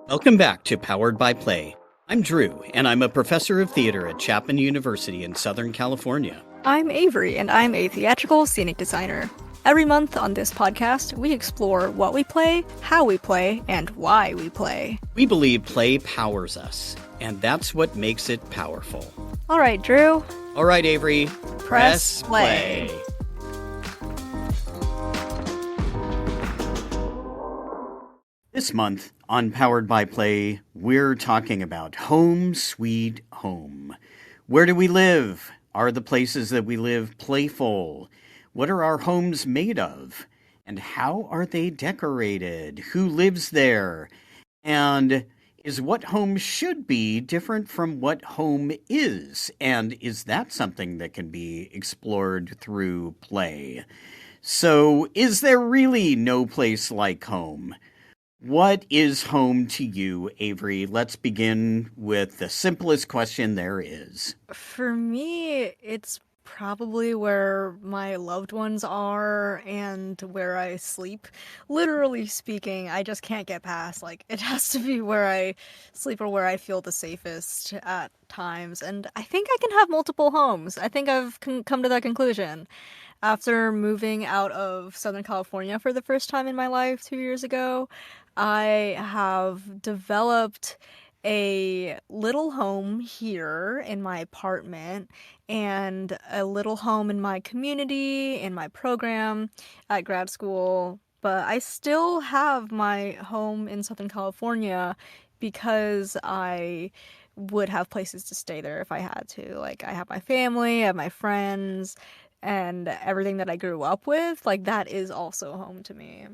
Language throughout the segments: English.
Welcome back to Powered by Play. I'm Drew, and I'm a professor of theater at Chapman University in Southern California. I'm Avery, and I'm a theatrical scenic designer. Every month on this podcast, we explore what we play, how we play, and why we play. We believe play powers us, and that's what makes it powerful. All right, Drew. All right, Avery. Press play. This month on Powered by Play, we're talking about home sweet home. Where do we live? Are the places that we live playful? What are our homes made of? And how are they decorated? Who lives there? And is what home should be different from what home is? And is that something that can be explored through play? So, is there really no place like home? What is home to you, Avery? Let's begin with the simplest question there is. For me, it's probably where my loved ones are and where I sleep. Literally speaking, I just can't get past. It has to be where I sleep or where I feel the safest at times. And I think I can have multiple homes. I think I've come to that conclusion. After moving out of Southern California for the first time in my life 2 years ago, I have developed a little home here in my apartment and a little home in my community, in my program at grad school. But I still have my home in Southern California because I would have places to stay there if I had to. I have my family, I have my friends, and everything that I grew up with. That is also home to me.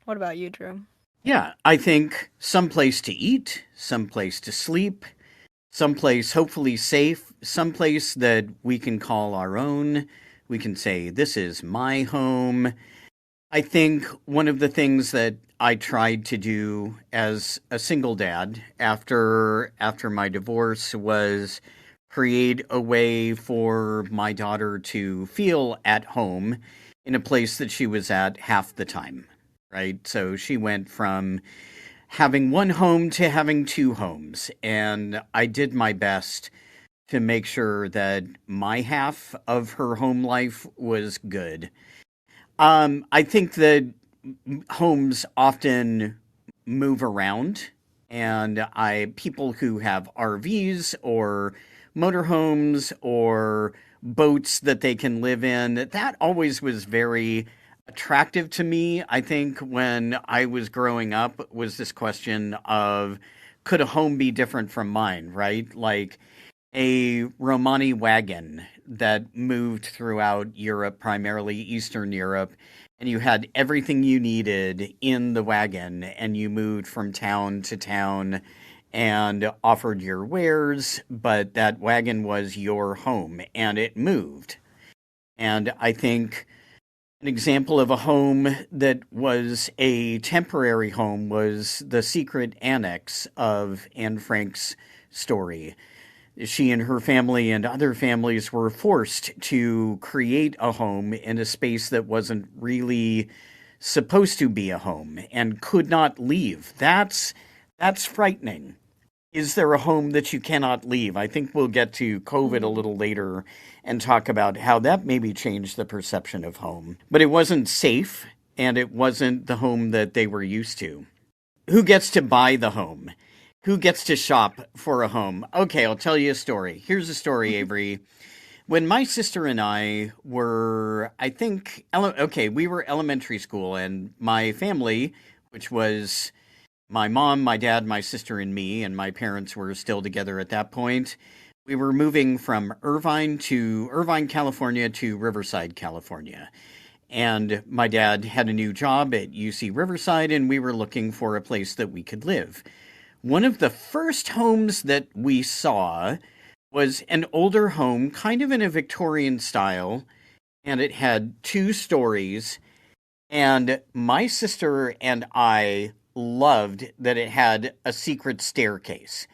What about you, Drew? Yeah, I think someplace to eat, someplace to sleep, someplace hopefully safe, someplace that we can call our own. We can say, this is my home. I think one of the things that I tried to do as a single dad after my divorce was create a way for my daughter to feel at home in a place that she was at half the time. Right? So she went from having one home to having two homes. And I did my best to make sure that my half of her home life was good. I think that homes often move around, and people who have RVs or motorhomes or boats that they can live in, that always was very attractive to me. I think when I was growing up was this question of, could a home be different from mine, right? Like a Romani wagon that moved throughout Europe, primarily Eastern Europe, and you had everything you needed in the wagon, and you moved from town to town and offered your wares, but that wagon was your home and it moved. And I think an example of a home that was a temporary home was the secret annex of Anne Frank's story. She and her family and other families were forced to create a home in a space that wasn't really supposed to be a home and could not leave. That's frightening. Is there a home that you cannot leave? I think we'll get to COVID a little later and talk about how that maybe changed the perception of home. But it wasn't safe, and it wasn't the home that they were used to. Who gets to buy the home? Who gets to shop for a home? Okay, I'll tell you a story. Here's a story, Avery. When my sister and I were, we were elementary school, and my family, which was my mom, my dad, my sister, and me, and my parents were still together at that point. We were moving from Irvine, California to Riverside, California. And my dad had a new job at UC Riverside, and we were looking for a place that we could live. One of the first homes that we saw was an older home, kind of in a Victorian style, and it had 2 stories. And my sister and I loved that it had a secret staircase.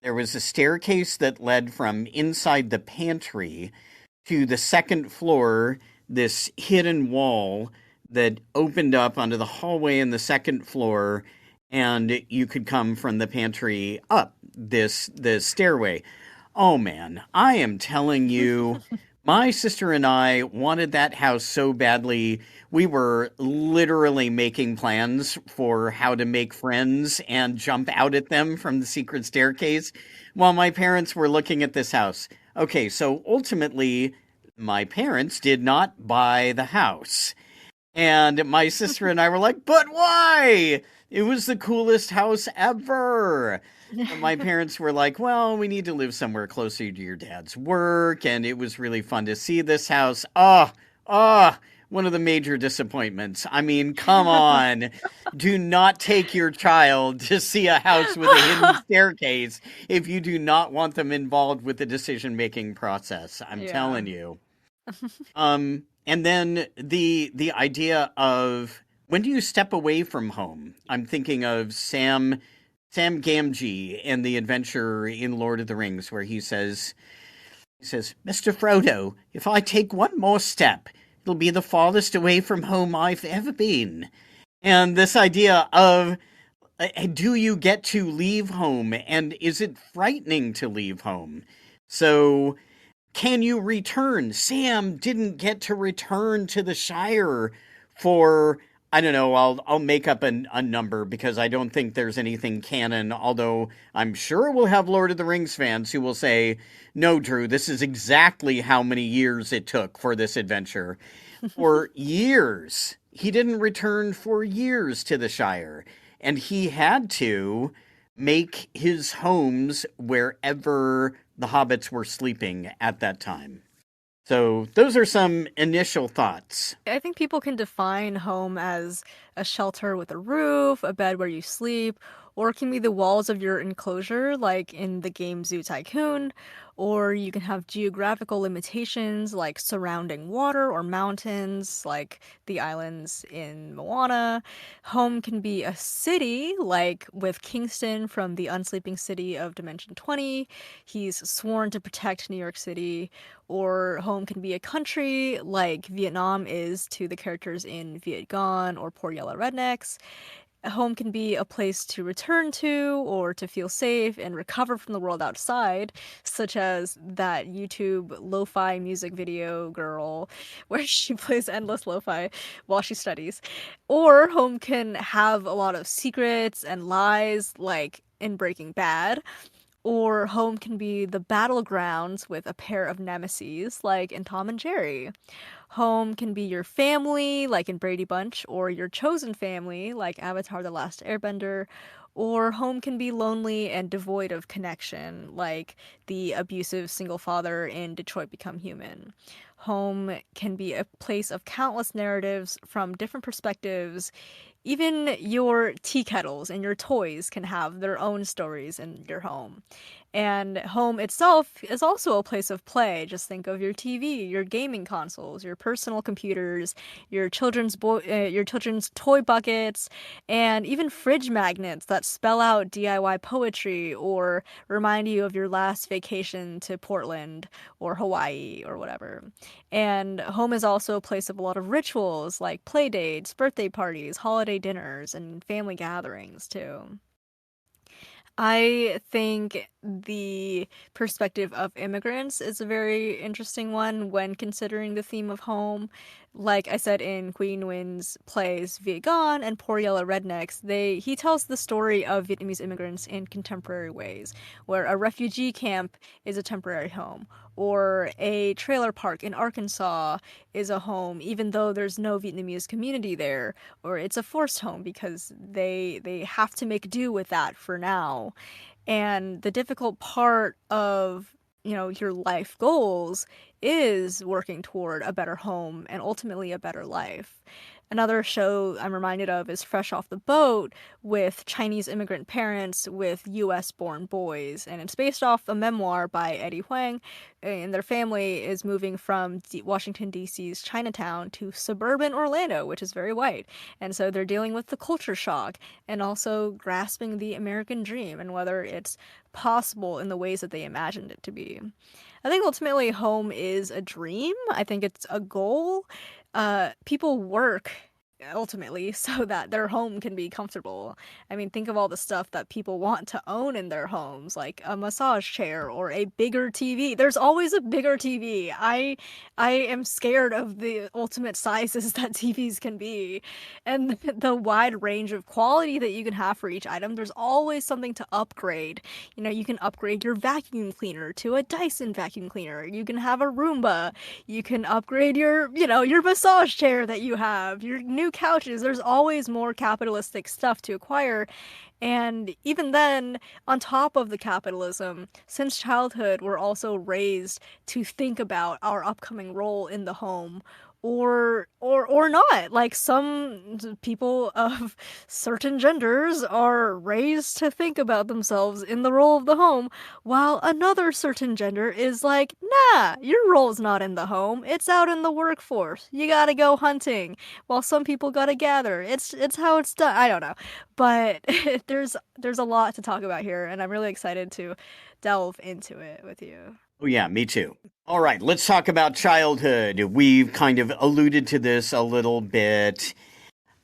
There was a staircase that led from inside the pantry to the second floor, this hidden wall that opened up onto the hallway in the second floor, and you could come from the pantry up this stairway. Oh man, I am telling you, my sister and I wanted that house so badly. We were literally making plans for how to make friends and jump out at them from the secret staircase while my parents were looking at this house. Okay, so ultimately, my parents did not buy the house. And my sister and I were like, but why? It was the coolest house ever. And my parents were like, well, we need to live somewhere closer to your dad's work. And it was really fun to see this house. One of the major disappointments. I mean, come on. Do not take your child to see a house with a hidden staircase if you do not want them involved with the decision making process. I'm Yeah. telling you. And then the idea of when do you step away from home? I'm thinking of Sam Gamgee in the adventure in Lord of the Rings, where he says, Mr. Frodo, if I take one more step, it'll be the farthest away from home I've ever been. And this idea of do you get to leave home, and is it frightening to leave home? So can you return? Sam didn't get to return to the Shire for I don't know. I'll make up a number because I don't think there's anything canon. Although I'm sure we'll have Lord of the Rings fans who will say, "No, Drew, this is exactly how many years it took for this adventure." For years, he didn't return for years to the Shire, and he had to make his homes wherever the hobbits were sleeping at that time. So, those are some initial thoughts. I think people can define home as a shelter with a roof, a bed where you sleep, or it can be the walls of your enclosure, like in the game Zoo Tycoon, or you can have geographical limitations like surrounding water or mountains, like the islands in Moana. Home can be a city, like with Kingston from the Unsleeping City of Dimension 20. He's sworn to protect New York City. Or home can be a country, like Vietnam is to the characters in Viet Gone or Poor Yellow Rednecks. Home can be a place to return to or to feel safe and recover from the world outside, such as that YouTube lo-fi music video girl where she plays endless lo-fi while she studies. Or home can have a lot of secrets and lies, like in Breaking Bad. Or home can be the battlegrounds with a pair of nemesis, like in Tom and Jerry. Home can be your family, like in Brady Bunch, or your chosen family, like Avatar The Last Airbender. Or home can be lonely and devoid of connection, like the abusive single father in Detroit Become Human. Home can be a place of countless narratives from different perspectives. Even your tea kettles and your toys can have their own stories in your home. And home itself is also a place of play. Just think of your TV, your gaming consoles, your personal computers, your children's toy buckets, and even fridge magnets that spell out DIY poetry or remind you of your last vacation to Portland or Hawaii or whatever. And home is also a place of a lot of rituals like play dates, birthday parties, holiday dinners, and family gatherings too. I think the perspective of immigrants is a very interesting one when considering the theme of home. Like I said in Queen Nguyen's plays Viet Gone and Poor Yellow Rednecks, he tells the story of Vietnamese immigrants in contemporary ways, where a refugee camp is a temporary home, or a trailer park in Arkansas is a home, even though there's no Vietnamese community there, or it's a forced home because they have to make do with that for now. And the difficult part of, your life goals is working toward a better home and ultimately a better life. Another show I'm reminded of is Fresh Off the Boat with Chinese immigrant parents with US born boys. And it's based off a memoir by Eddie Huang. And their family is moving from Washington, D.C.'s Chinatown to suburban Orlando, which is very white. And so they're dealing with the culture shock and also grasping the American dream and whether it's possible in the ways that they imagined it to be. I think ultimately home is a dream. I think it's a goal. People work ultimately so that their home can be comfortable. I mean, think of all the stuff that people want to own in their homes, like a massage chair or a bigger TV. There's always a bigger TV. I am scared of the ultimate sizes that TVs can be and the wide range of quality that you can have for each item. There's always something to upgrade. You know, you can upgrade your vacuum cleaner to a Dyson vacuum cleaner. You can have a Roomba. You can upgrade your, your massage chair that you have, your new couches. There's always more capitalistic stuff to acquire. And even then, on top of the capitalism, since childhood, we're also raised to think about our upcoming role in the home. Or not. Like some people of certain genders are raised to think about themselves in the role of the home, while another certain gender is like, nah, your role's not in the home, it's out in the workforce. You gotta go hunting, while some people gotta gather. It's how it's done. I don't know. But there's a lot to talk about here, and I'm really excited to delve into it with you. Oh, yeah, me too. All right, let's talk about childhood. We've kind of alluded to this a little bit.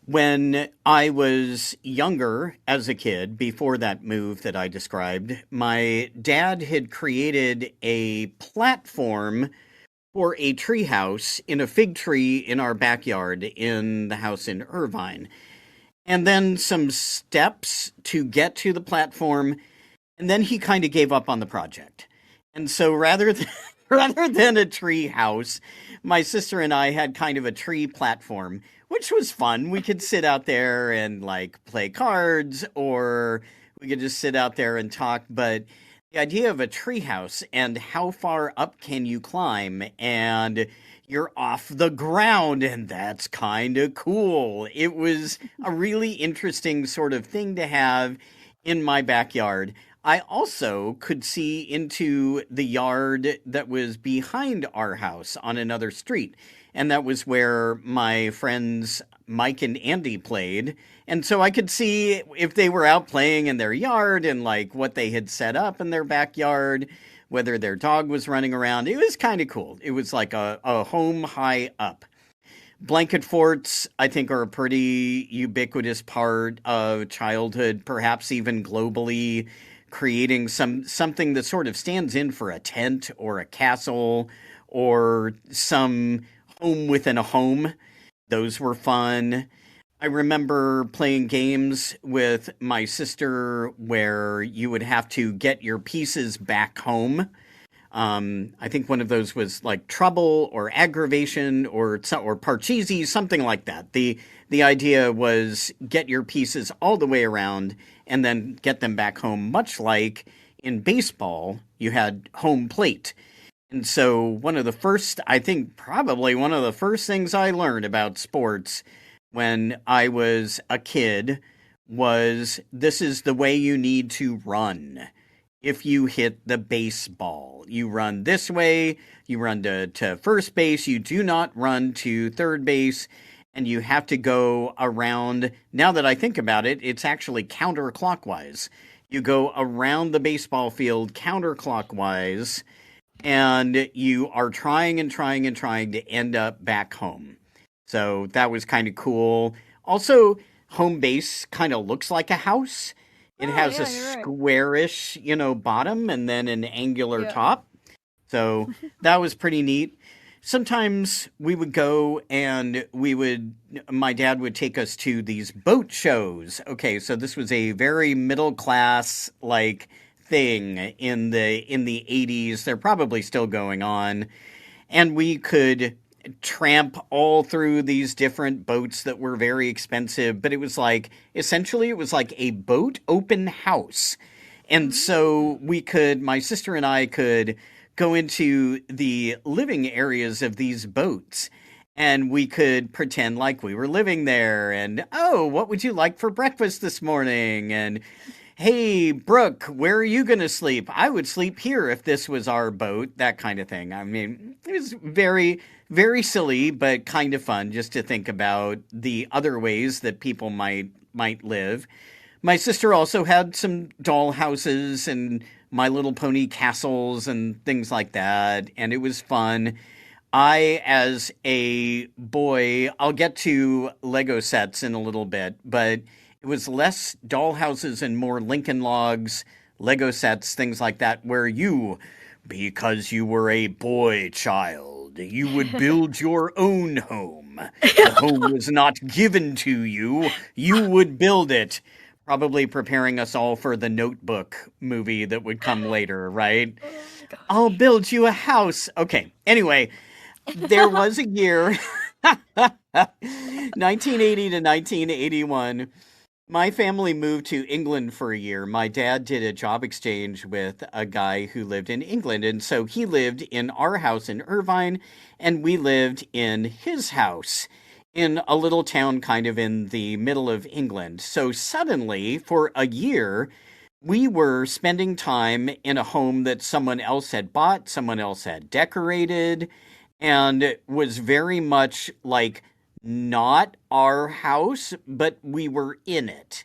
When I was younger as a kid, before that move that I described, my dad had created a platform for a tree house in a fig tree in our backyard in the house in Irvine. And then some steps to get to the platform, and then he kind of gave up on the project. And so rather than a tree house, my sister and I had kind of a tree platform, which was fun. We could sit out there and like play cards, or we could just sit out there and talk. But the idea of a tree house and how far up can you climb, and you're off the ground, and that's kind of cool. It was a really interesting sort of thing to have in my backyard. I also could see into the yard that was behind our house on another street. And that was where my friends Mike and Andy played. And so I could see if they were out playing in their yard and like what they had set up in their backyard, whether their dog was running around. It was kind of cool. It was like a home high up. Blanket forts, I think, are a pretty ubiquitous part of childhood, perhaps even globally, creating something that sort of stands in for a tent or a castle or some home within a home. Those were fun. I remember playing games with my sister where you would have to get your pieces back home. I think one of those was like trouble or aggravation or parcheesi, something like that. The idea was get your pieces all the way around and then get them back home, much like in baseball, you had home plate. And so one of the first, I think probably one of the first things I learned about sports when I was a kid was this is the way you need to run. If you hit the baseball, you run this way, you run to first base, you do not run to third base, and you have to go around. Now that I think about it, it's actually counterclockwise. You go around the baseball field counterclockwise, and you are trying and trying and trying to end up back home. So that was kind of cool. Also, home base kind of looks like a house. It Oh, has a yeah, you're right. squarish, bottom and then an angular Yeah. top. So that was pretty neat. Sometimes we would go and my dad would take us to these boat shows. Okay, so this was a very middle class like thing in the 80s. They're probably still going on. And we could tramp all through these different boats that were very expensive, but it was like essentially it was like a boat open house. And so my sister and I could go into the living areas of these boats and we could pretend like we were living there and, oh, what would you like for breakfast this morning? And, hey, Brooke, where are you going to sleep? I would sleep here if this was our boat, that kind of thing. I mean, it was very, very silly, but kind of fun just to think about the other ways that people might live. My sister also had some doll houses and My Little Pony castles and things like that, and it was fun. As a boy, I'll get to Lego sets in a little bit, but it was less dollhouses and more Lincoln Logs, Lego sets, things like that, where because you were a boy child, you would build your own home. The home was not given to you, you would build it. Probably preparing us all for the Notebook movie that would come later, right? Oh my I'll gosh. build you a house. Okay, anyway, there was a year, 1980 to 1981. My family moved to England for a year. My dad did a job exchange with a guy who lived in England. And so he lived in our house in Irvine, and we lived in his house in a little town kind of in the middle of England. So suddenly, for a year, we were spending time in a home that someone else had bought, someone else had decorated, and it was very much like not our house, but we were in it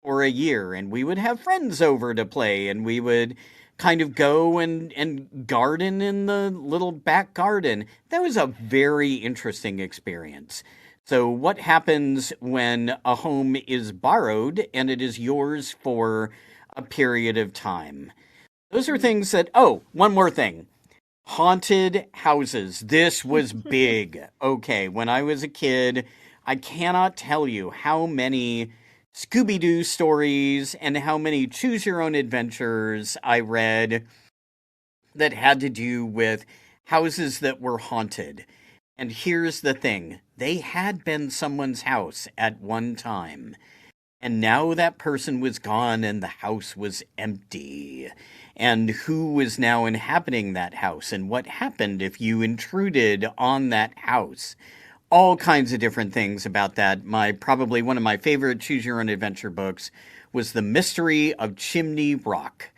for a year, and we would have friends over to play, and we would kind of go and garden in the little back garden. That was a very interesting experience. So, what happens when a home is borrowed and it is yours for a period of time? Those are things that, oh, one more thing. Haunted houses. This was big. Okay, when I was a kid, I cannot tell you how many Scooby Doo stories and how many choose your own adventures I read that had to do with houses that were haunted. And here's the thing, they had been someone's house at one time. And now that person was gone and the house was empty. And who was now inhabiting that house? And what happened if you intruded on that house? All kinds of different things about that. My probably one of my favorite choose your own adventure books was The Mystery of Chimney Rock,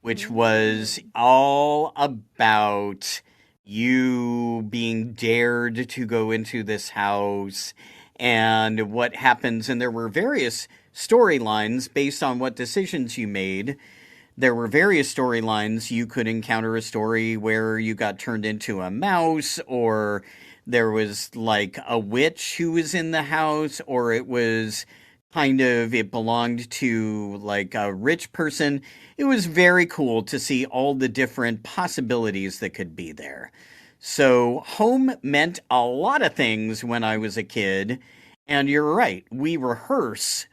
which was Ooh. all about you being dared to go into this house and what happens. And there were various storylines based on what decisions you made. There were various storylines. You could encounter a story where you got turned into a mouse, or there was like a witch who was in the house, or it was it belonged to like a rich person. It was very cool to see all the different possibilities that could be there. So, home meant a lot of things when I was a kid. And you're right, we rehearse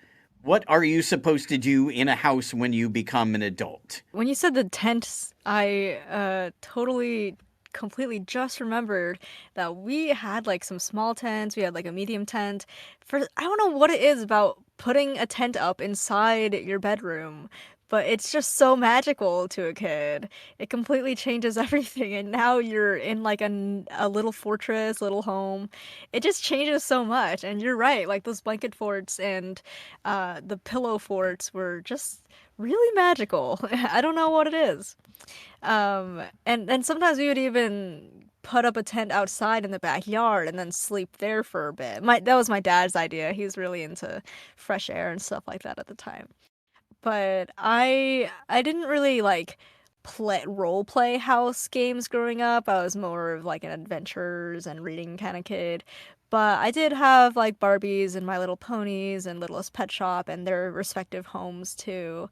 what are you supposed to do in a house when you become an adult. When you said the tents, I totally completely just remembered that we had like some small tents, we had like a medium tent. For I don't know what it is about putting a tent up inside your bedroom, but it's just so magical to a kid. It completely changes everything, and now you're in like a little fortress, little home. It just changes so much, and you're right, like those blanket forts and the pillow forts were just really magical. I don't know what it is. And sometimes we would even put up a tent outside in the backyard and then sleep there for a bit. My That was my dad's idea. He was really into fresh air and stuff like that at the time. But I didn't really like play role play house games growing up. I was more of like an adventures and reading kind of kid. But I did have like Barbies and My Little Ponies and Littlest Pet Shop and their respective homes too.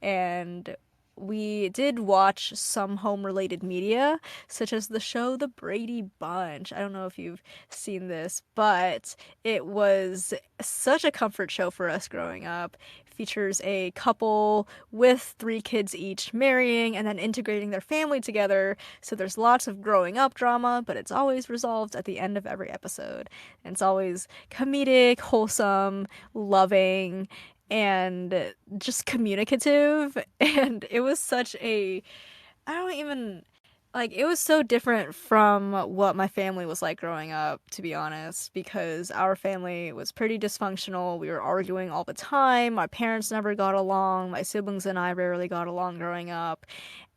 And we did watch some home related media, such as the show The Brady Bunch. I don't know if you've seen this, but it was such a comfort show for us growing up. Features a couple with three kids each marrying and then integrating their family together. So there's lots of growing up drama, but it's always resolved at the end of every episode. And it's always comedic, wholesome, loving, and just communicative. And it was such a, I don't even like it was so different from what my family was like growing up, to be honest, because our family was pretty dysfunctional. We were arguing all the time. My parents never got along. My siblings and I rarely got along growing up.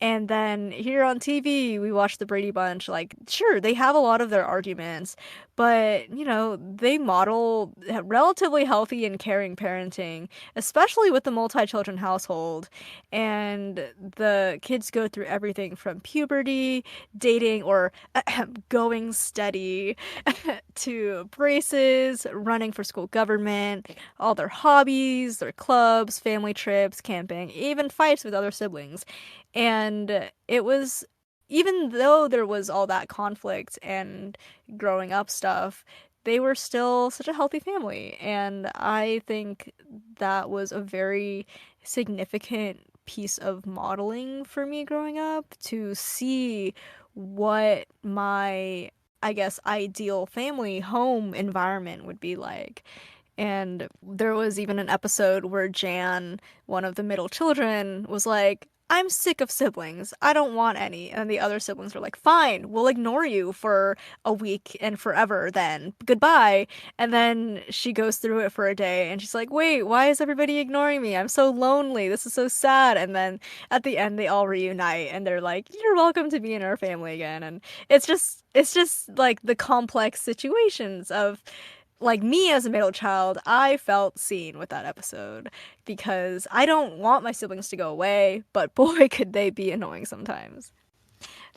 And then here on TV, we watch the Brady Bunch. Like, sure, they have a lot of their arguments, but, they model relatively healthy and caring parenting, especially with the multi-children household. And the kids go through everything from puberty, dating, or going steady, to braces, running for school government, all their hobbies, their clubs, family trips, camping, even fights with other siblings. And it was, even though there was all that conflict and growing up stuff, they were still such a healthy family. And I think that was a very significant piece of modeling for me growing up, to see what my, I guess, ideal family home environment would be like. And there was even an episode where Jan, one of the middle children, was like, I'm sick of siblings. I don't want any. And the other siblings were like, fine, we'll ignore you for a week and forever then. Goodbye. And then she goes through it for a day and she's like, wait, why is everybody ignoring me? I'm so lonely. This is so sad. And then at the end, they all reunite and they're like, you're welcome to be in our family again. And it's just like the complex situations of, like, me as a middle child, I felt seen with that episode because I don't want my siblings to go away, but boy, could they be annoying sometimes.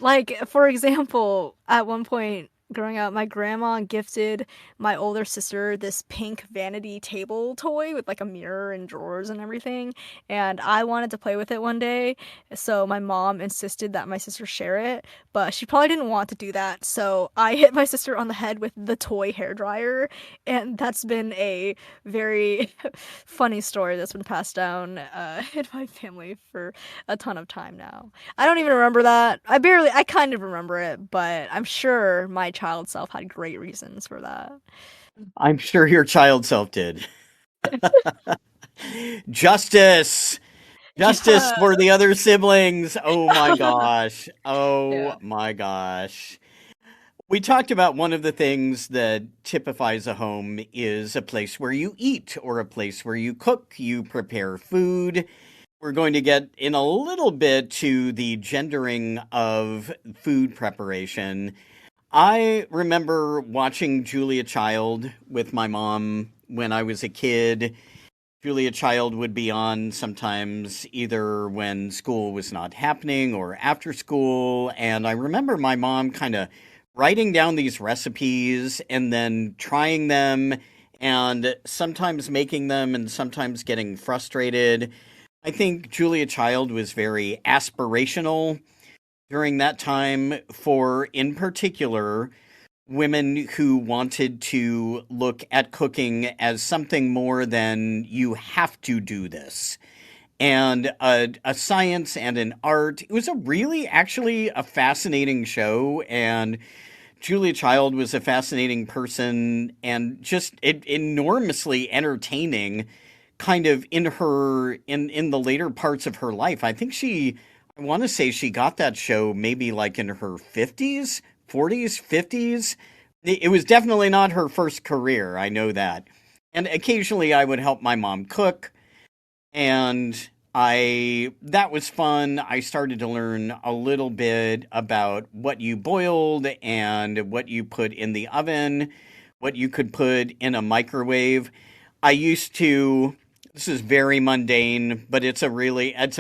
Like, for example, at one point growing up, my grandma gifted my older sister this pink vanity table toy with like a mirror and drawers and everything. And I wanted to play with it one day. So my mom insisted that my sister share it, but she probably didn't want to do that. So I hit my sister on the head with the toy hairdryer. And that's been a very funny story that's been passed down in my family for a ton of time now. I don't even remember that. I kind of remember it, but I'm sure my child self had great reasons for that. I'm sure your child self did. Justice! Justice Yeah. for the other siblings. Oh my gosh. Yeah. Oh my gosh. We talked about one of the things that typifies a home is a place where you eat or a place where you cook, you prepare food. We're going to get in a little bit to the gendering of food preparation. I remember watching Julia Child with my mom when I was a kid. Julia Child would be on sometimes either when school was not happening or after school. And I remember my mom kind of writing down these recipes and then trying them and sometimes making them and sometimes getting frustrated. I think Julia Child was very aspirational during that time for, in particular, women who wanted to look at cooking as something more than you have to do this and a science and an art. It was a really actually a fascinating show, and Julia Child was a fascinating person and just enormously entertaining kind of in the later parts of her life. I want to say she got that show maybe like in her 50s, 40s, 50s. It was definitely not her first career, I know that. And occasionally I would help my mom cook, and I that was fun. I started to learn a little bit about what you boiled and what you put in the oven, what you could put in a microwave. I used to This is very mundane, but it's a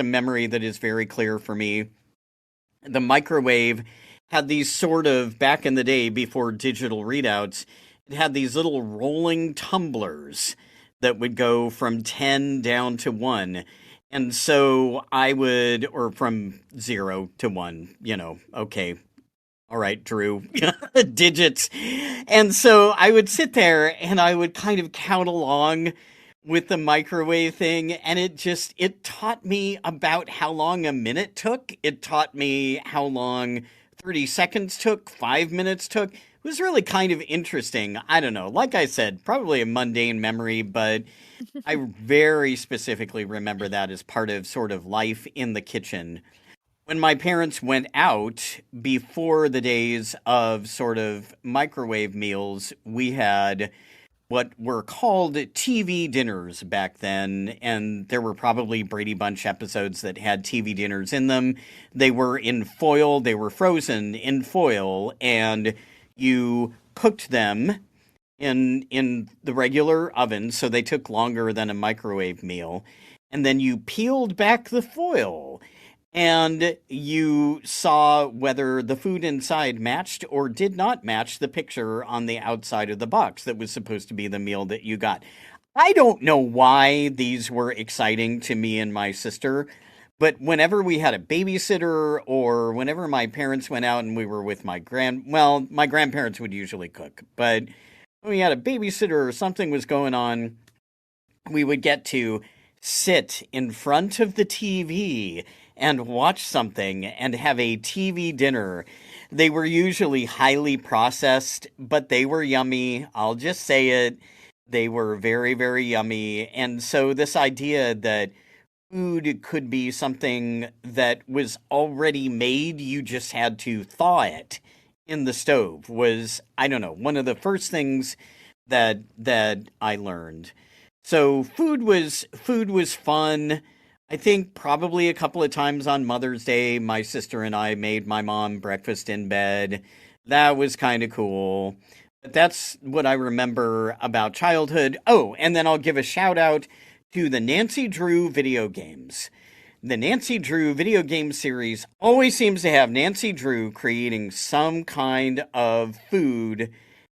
memory that is very clear for me. The microwave had these sort of, back in the day before digital readouts, it had these little rolling tumblers that would go from 10 down to 1. And so I would, or from 0 to 1, okay, all right, Drew, digits. And so I would sit there and I would kind of count along with the microwave thing. And it taught me about how long a minute took. It taught me how long 30 seconds took, 5 minutes took. It was really kind of interesting. I don't know. Like I said, probably a mundane memory, but I very specifically remember that as part of sort of life in the kitchen. When my parents went out before the days of sort of microwave meals, we had what were called TV dinners back then, and there were probably Brady Bunch episodes that had TV dinners in them. They were in foil, they were frozen in foil, and you cooked them in the regular oven, so they took longer than a microwave meal. And then you peeled back the foil and you saw whether the food inside matched or did not match the picture on the outside of the box that was supposed to be the meal that you got. I don't know why these were exciting to me and my sister, but whenever we had a babysitter or whenever my parents went out and we were with my grandparents would usually cook, but when we had a babysitter or something was going on, we would get to sit in front of the TV and watch something and have a TV dinner. They were usually highly processed, but they were yummy. I'll just say it. They were very, very yummy. And so, this idea that food could be something that was already made, you just had to thaw it in the stove was, I don't know, one of the first things that I learned. So food was fun. I think probably a couple of times on Mother's Day, my sister and I made my mom breakfast in bed. That was kind of cool. But that's what I remember about childhood. Oh, and then I'll give a shout out to the Nancy Drew video games. The Nancy Drew video game series always seems to have Nancy Drew creating some kind of food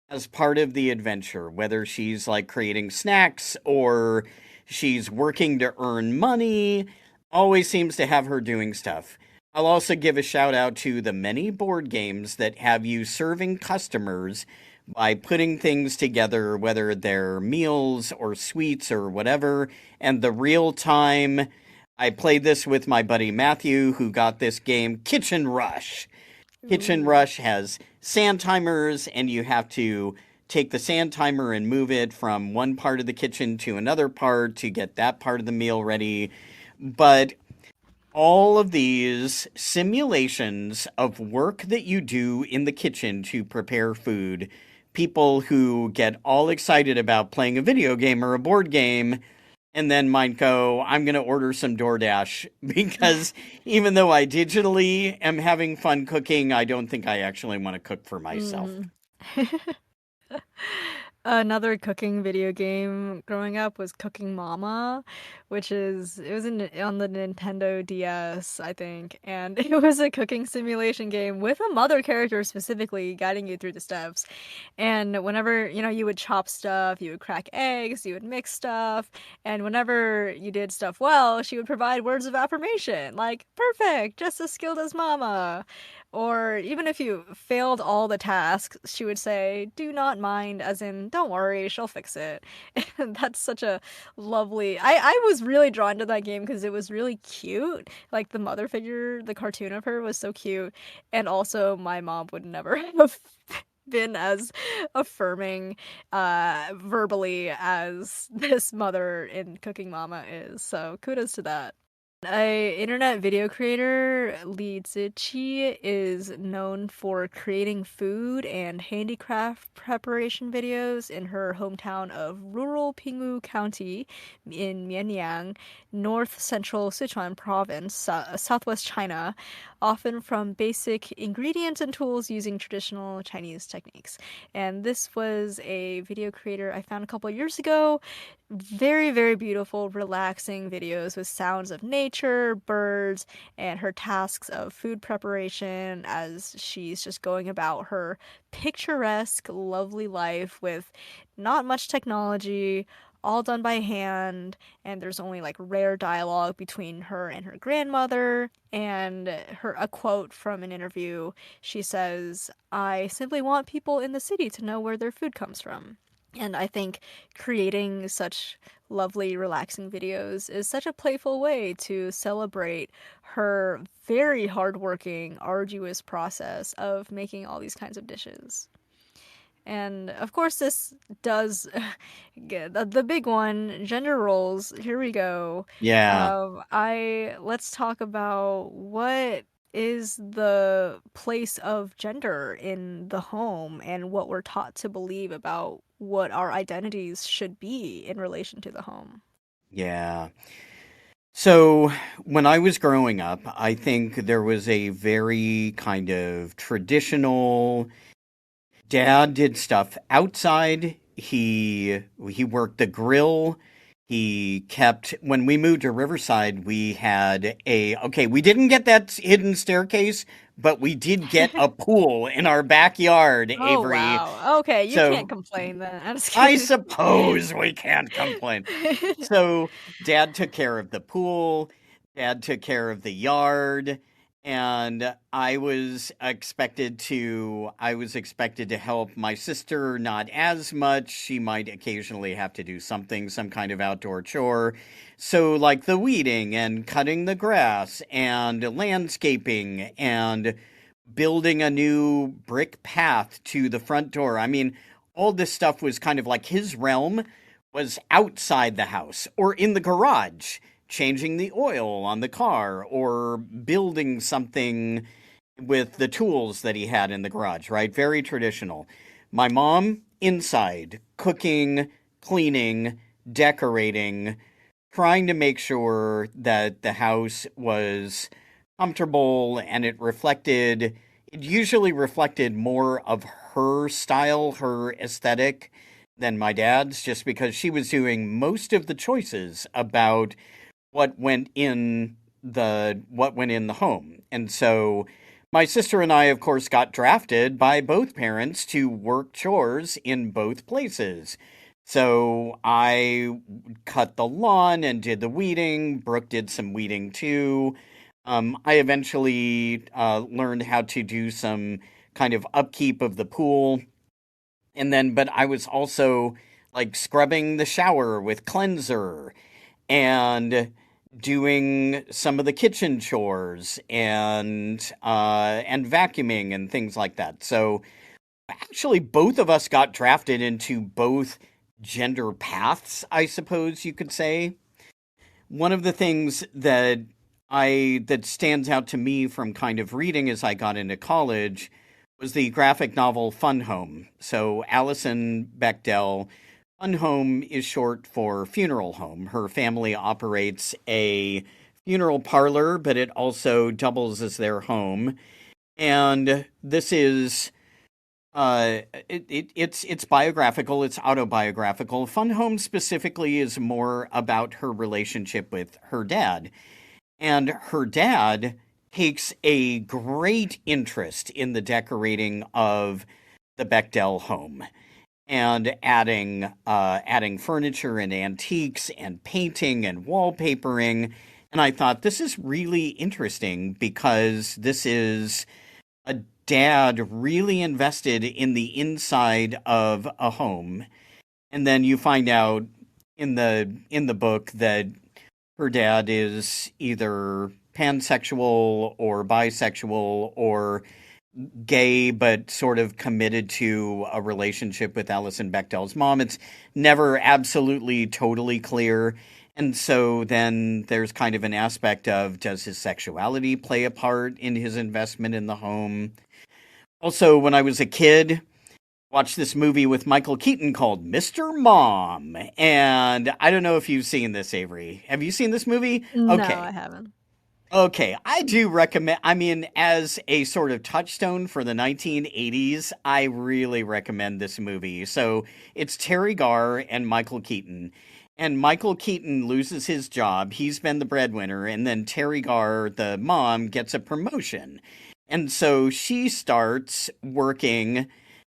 as part of the adventure, whether she's like creating snacks or she's working to earn money, always seems to have her doing stuff. I'll also give a shout out to the many board games that have you serving customers by putting things together, whether they're meals or sweets or whatever, and the real time. I played this with my buddy Matthew, who got this game, Kitchen Rush. Kitchen Ooh. Rush has sand timers, and you have to take the sand timer and move it from one part of the kitchen to another part to get that part of the meal ready. But all of these simulations of work that you do in the kitchen to prepare food, people who get all excited about playing a video game or a board game and then might go, I'm going to order some DoorDash because even though I digitally am having fun cooking, I don't think I actually want to cook for myself. Mm. Another cooking video game growing up was Cooking Mama, which is it was on the Nintendo DS, I think, and it was a cooking simulation game with a mother character specifically guiding you through the steps. And whenever, you would chop stuff, you would crack eggs, you would mix stuff, and whenever you did stuff well, she would provide words of affirmation, like, perfect, just as skilled as mama. Or even if you failed all the tasks, she would say, do not mind, as in, don't worry, she'll fix it. And that's such a lovely. I was really drawn to that game because it was really cute. Like the mother figure, the cartoon of her was so cute. And also, my mom would never have been as affirming verbally as this mother in Cooking Mama is. So kudos to that. A internet video creator, Li Ziqi, is known for creating food and handicraft preparation videos in her hometown of rural Pingwu County in Mianyang, north central Sichuan province, southwest China, often from basic ingredients and tools using traditional Chinese techniques. And this was a video creator I found a couple of years ago. Very, very beautiful, relaxing videos with sounds of nature, birds, and her tasks of food preparation as she's just going about her picturesque, lovely life with not much technology, all done by hand, and there's only like rare dialogue between her and her grandmother. And her a quote from an interview, she says, "I simply want people in the city to know where their food comes from." And I think creating such lovely, relaxing videos is such a playful way to celebrate her very hardworking, arduous process of making all these kinds of dishes. And of course, this does the big one, gender roles. Here we go. Yeah. I let's talk about what is the place of gender in the home and what we're taught to believe about what our identities should be in relation to the home. Yeah. So when I was growing up, I think there was a very kind of traditional dad did stuff outside. He worked the grill. He kept when we moved to Riverside, we had a okay, we didn't get that hidden staircase, but we did get a pool in our backyard, Oh, Avery. wow. Okay, you can't So complain then. I'm just I kidding. suppose we can't complain. So dad took care of the pool, dad took care of the yard, and I was expected to help my sister not as much. She might occasionally have to do something, some kind of outdoor chore. So like the weeding and cutting the grass and landscaping and building a new brick path to the front door. I mean, all this stuff was kind of like his realm was outside the house or in the garage, changing the oil on the car or building something with the tools that he had in the garage, right? Very traditional. My mom inside, cooking, cleaning, decorating, trying to make sure that the house was comfortable and it usually reflected more of her style, her aesthetic than my dad's, just because she was doing most of the choices about what went in the home. And so my sister and I, of course, got drafted by both parents to work chores in both places. So I cut the lawn and did the weeding. Brooke did some weeding too. I eventually learned how to do some kind of upkeep of the pool. But I was also like scrubbing the shower with cleanser and doing some of the kitchen chores and vacuuming and things like that. So actually, both of us got drafted into both gender paths, I suppose you could say. One of the things that stands out to me from kind of reading as I got into college was the graphic novel Fun Home. So Alison Bechdel, Fun Home is short for funeral home. Her family operates a funeral parlor, but it also doubles as their home. And this is it's biographical, it's autobiographical. Fun Home specifically is more about her relationship with her dad. And her dad takes a great interest in the decorating of the Bechdel home and adding furniture and antiques and painting and wallpapering. And I thought this is really interesting because this is a dad really invested in the inside of a home. And then you find out in the book that her dad is either pansexual or bisexual or gay, but sort of committed to a relationship with Alison Bechdel's mom. It's never absolutely totally clear. And so then there's kind of an aspect of, does his sexuality play a part in his investment in the home? Also, when I was a kid, watched this movie with Michael Keaton called Mr. Mom. And I don't know if you've seen this, Avery. Have you seen this movie? No, I Okay. haven't. Okay, I do recommend, I mean, as a sort of touchstone for the 1980s, I really recommend this movie. So it's Terry Garr and Michael Keaton. And Michael Keaton loses his job. He's been the breadwinner. And then Terry Garr, the mom, gets a promotion. And so she starts working.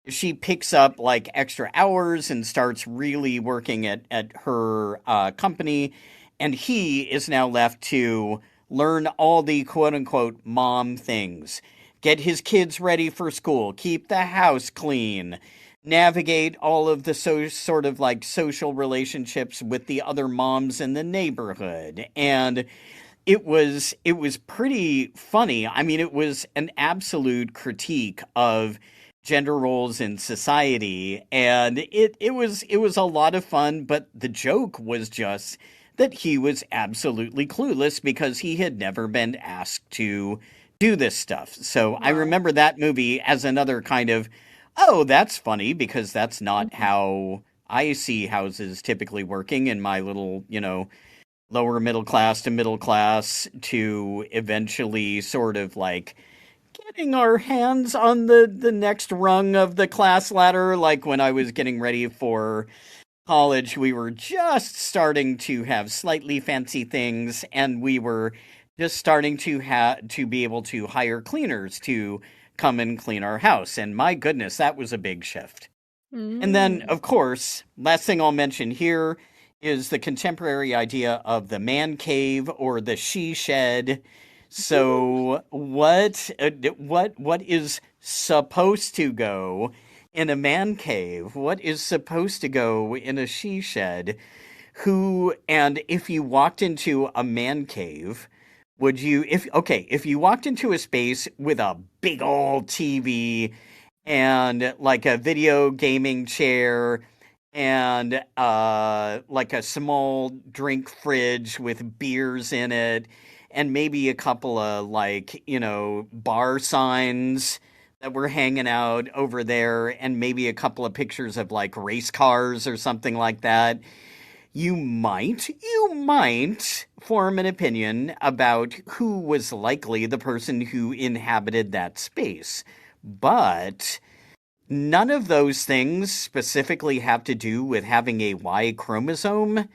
She picks up like extra hours and starts really working at her company. And he is now left to learn all the quote unquote mom things, get his kids ready for school, keep the house clean, navigate all of the sort of like social relationships with the other moms in the neighborhood. And it was pretty funny. I mean, it was an absolute critique of gender roles in society, and it was a lot of fun, but the joke was just that he was absolutely clueless because he had never been asked to do this stuff. So I Wow. remember that movie as another kind of Oh, that's funny because that's not how I see houses typically working in my little, lower middle class to middle class to eventually sort of like getting our hands on the next rung of the class ladder. Like when I was getting ready for college, we were just starting to have slightly fancy things, and we were just starting to be able to hire cleaners to come and clean our house. And my goodness, that was a big shift. And then, Mm. of course, last thing I'll mention here is the contemporary idea of the man cave or the she shed. So, what is supposed to go in a man cave? What is supposed to go in a she shed? Who and if you walked into a man cave, would you if you walked into a space with a big old TV and like a video gaming chair and like a small drink fridge with beers in it and maybe a couple of like, bar signs that were hanging out over there and maybe a couple of pictures of like race cars or something like that. You might form an opinion about who was likely the person who inhabited that space. But none of those things specifically have to do with having a Y chromosome.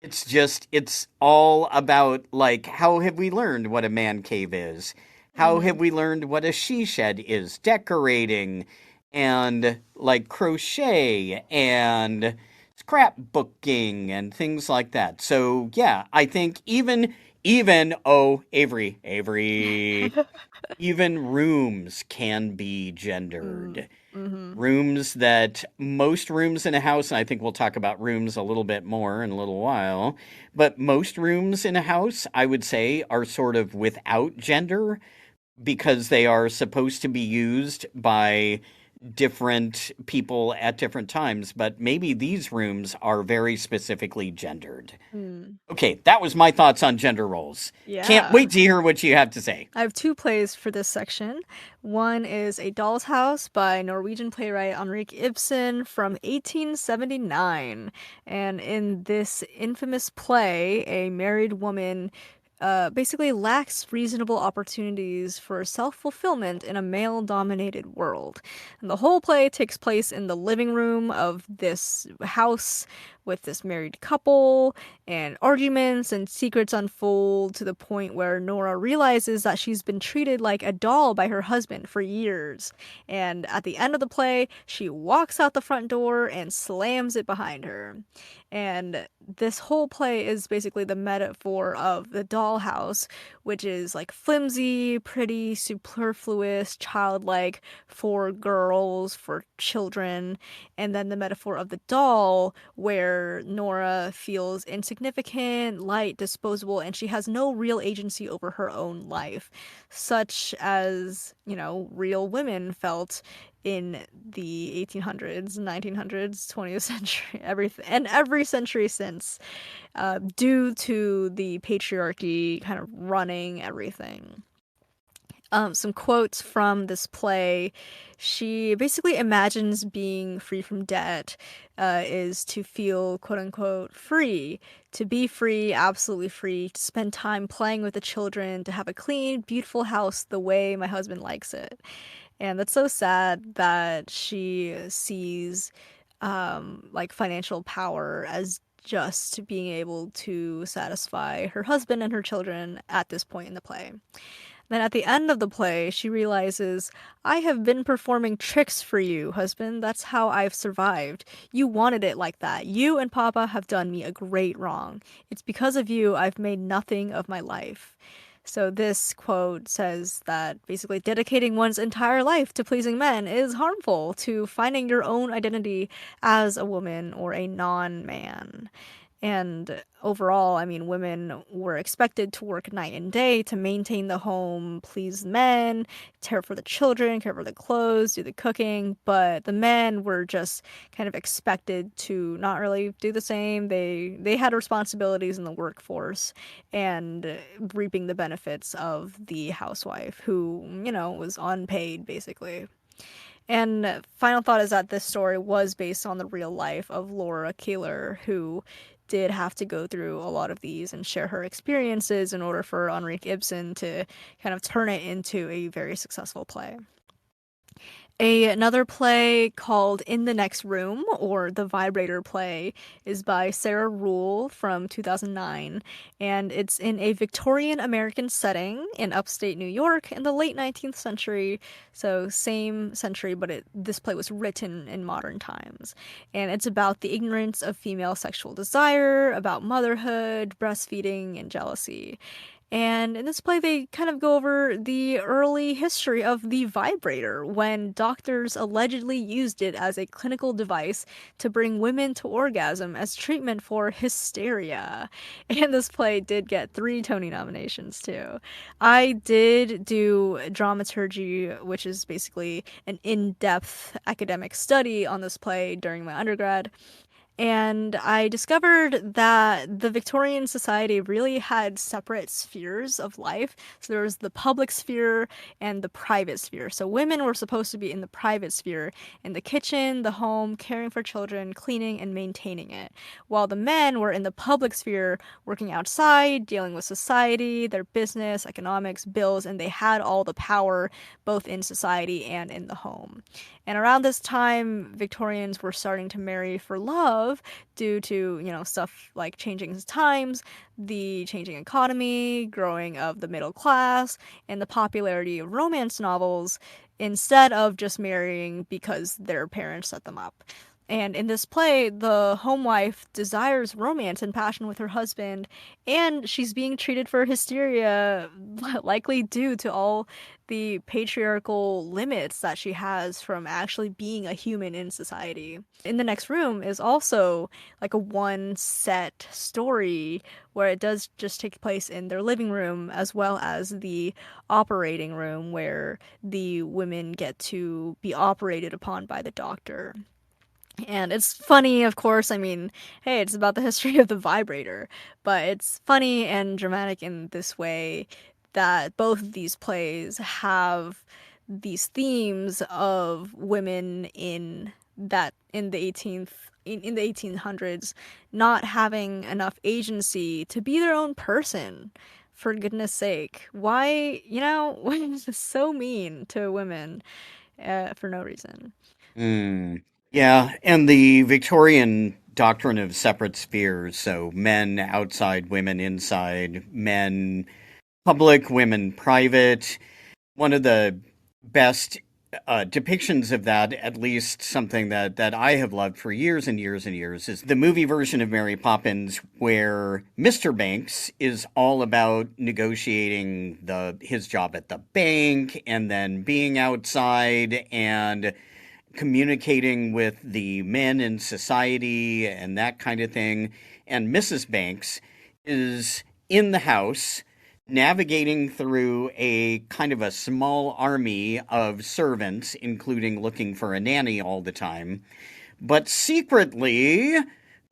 It's all about, like, how have we learned what a man cave is? How have Mm. we learned what a she shed is? Decorating and, like, crochet and scrapbooking and things like that. So, yeah, I think oh, Avery, even rooms can be Mm. gendered. Mm-hmm. Rooms that most rooms in a house, and I think we'll talk about rooms a little bit more in a little while, but most rooms in a house, I would say, are sort of without gender because they are supposed to be used by different people at different times, but maybe these rooms are very specifically gendered. Mm. Okay, that was my thoughts on gender roles. Can't Yeah. wait to hear what you have to say. I have two plays for this section. One is A Doll's House by Norwegian playwright Henrik Ibsen from 1879. And in this infamous play, a married woman basically lacks reasonable opportunities for self fulfillment in a male dominated world. And the whole play takes place in the living room of this house with this married couple, and arguments and secrets unfold to the point where Nora realizes that she's been treated like a doll by her husband for years. And at the end of the play, she walks out the front door and slams it behind her. And this whole play is basically the metaphor of the dollhouse, which is like flimsy, pretty, superfluous, childlike for girls, for children. And then the metaphor of the doll, where Nora feels insignificant, light, disposable, and she has no real agency over her own life, such as, real women felt in the 1800s, 1900s, 20th century, everything, and every century since, due to the patriarchy kind of running everything. Some quotes from this play. She basically imagines being free from debt is to feel quote unquote free, to be free, absolutely free, to spend time playing with the children, to have a clean, beautiful house the way my husband likes it. And that's so sad that she sees like financial power as just being able to satisfy her husband and her children at this point in the play. Then at the end of the play, she realizes, I have been performing tricks for you, husband. That's how I've survived. You wanted it like that. You and Papa have done me a great wrong. It's because of you I've made nothing of my life. So this quote says that basically dedicating one's entire life to pleasing men is harmful to finding your own identity as a woman or a non-man. And overall, I mean, women were expected to work night and day to maintain the home, please men, care for the children, care for the clothes, do the cooking, but the men were just kind of expected to not really do the same. They had responsibilities in the workforce and reaping the benefits of the housewife who, was unpaid basically. And final thought is that this story was based on the real life of Laura Keeler, who did have to go through a lot of these and share her experiences in order for Henrik Ibsen to kind of turn it into a very successful play. Another play called In the Next Room, or The Vibrator Play, is by Sarah Rule from 2009, and it's in a Victorian American setting in upstate New York in the late 19th century. So same century, but this play was written in modern times. And it's about the ignorance of female sexual desire, about motherhood, breastfeeding, and jealousy. And in this play, they kind of go over the early history of the vibrator when doctors allegedly used it as a clinical device to bring women to orgasm as treatment for hysteria. And this play did get 3 Tony nominations too. I did do dramaturgy, which is basically an in depth academic study on this play during my undergrad. And I discovered that the Victorian society really had separate spheres of life. So there was the public sphere and the private sphere. So women were supposed to be in the private sphere, in the kitchen, the home, caring for children, cleaning, and maintaining it. While the men were in the public sphere, working outside, dealing with society, their business, economics, bills, and they had all the power both in society and in the home. And around this time, Victorians were starting to marry for love due to, stuff like changing times, the changing economy, growing of the middle class, and the popularity of romance novels instead of just marrying because their parents set them up. And in this play, the home wife desires romance and passion with her husband, and she's being treated for hysteria, likely due to all the patriarchal limits that she has from actually being a human in society. In the Next Room is also like a one set story where it does just take place in their living room as well as the operating room where the women get to be operated upon by the doctor. And it's funny, of course. I mean, hey, it's about the history of the vibrator, but it's funny and dramatic in this way that both of these plays have these themes of women in the 1800s not having enough agency to be their own person. For goodness sake, why, why is this so mean to women for no reason? Mm. Yeah, and the Victorian doctrine of separate spheres, so men outside, women inside, men public, women private. One of the best depictions of that, at least something that I have loved for years and years and years, is the movie version of Mary Poppins, where Mr. Banks is all about negotiating his job at the bank and then being outside and communicating with the men in society and that kind of thing. And Mrs. Banks is in the house navigating through a kind of a small army of servants, including looking for a nanny all the time. But secretly,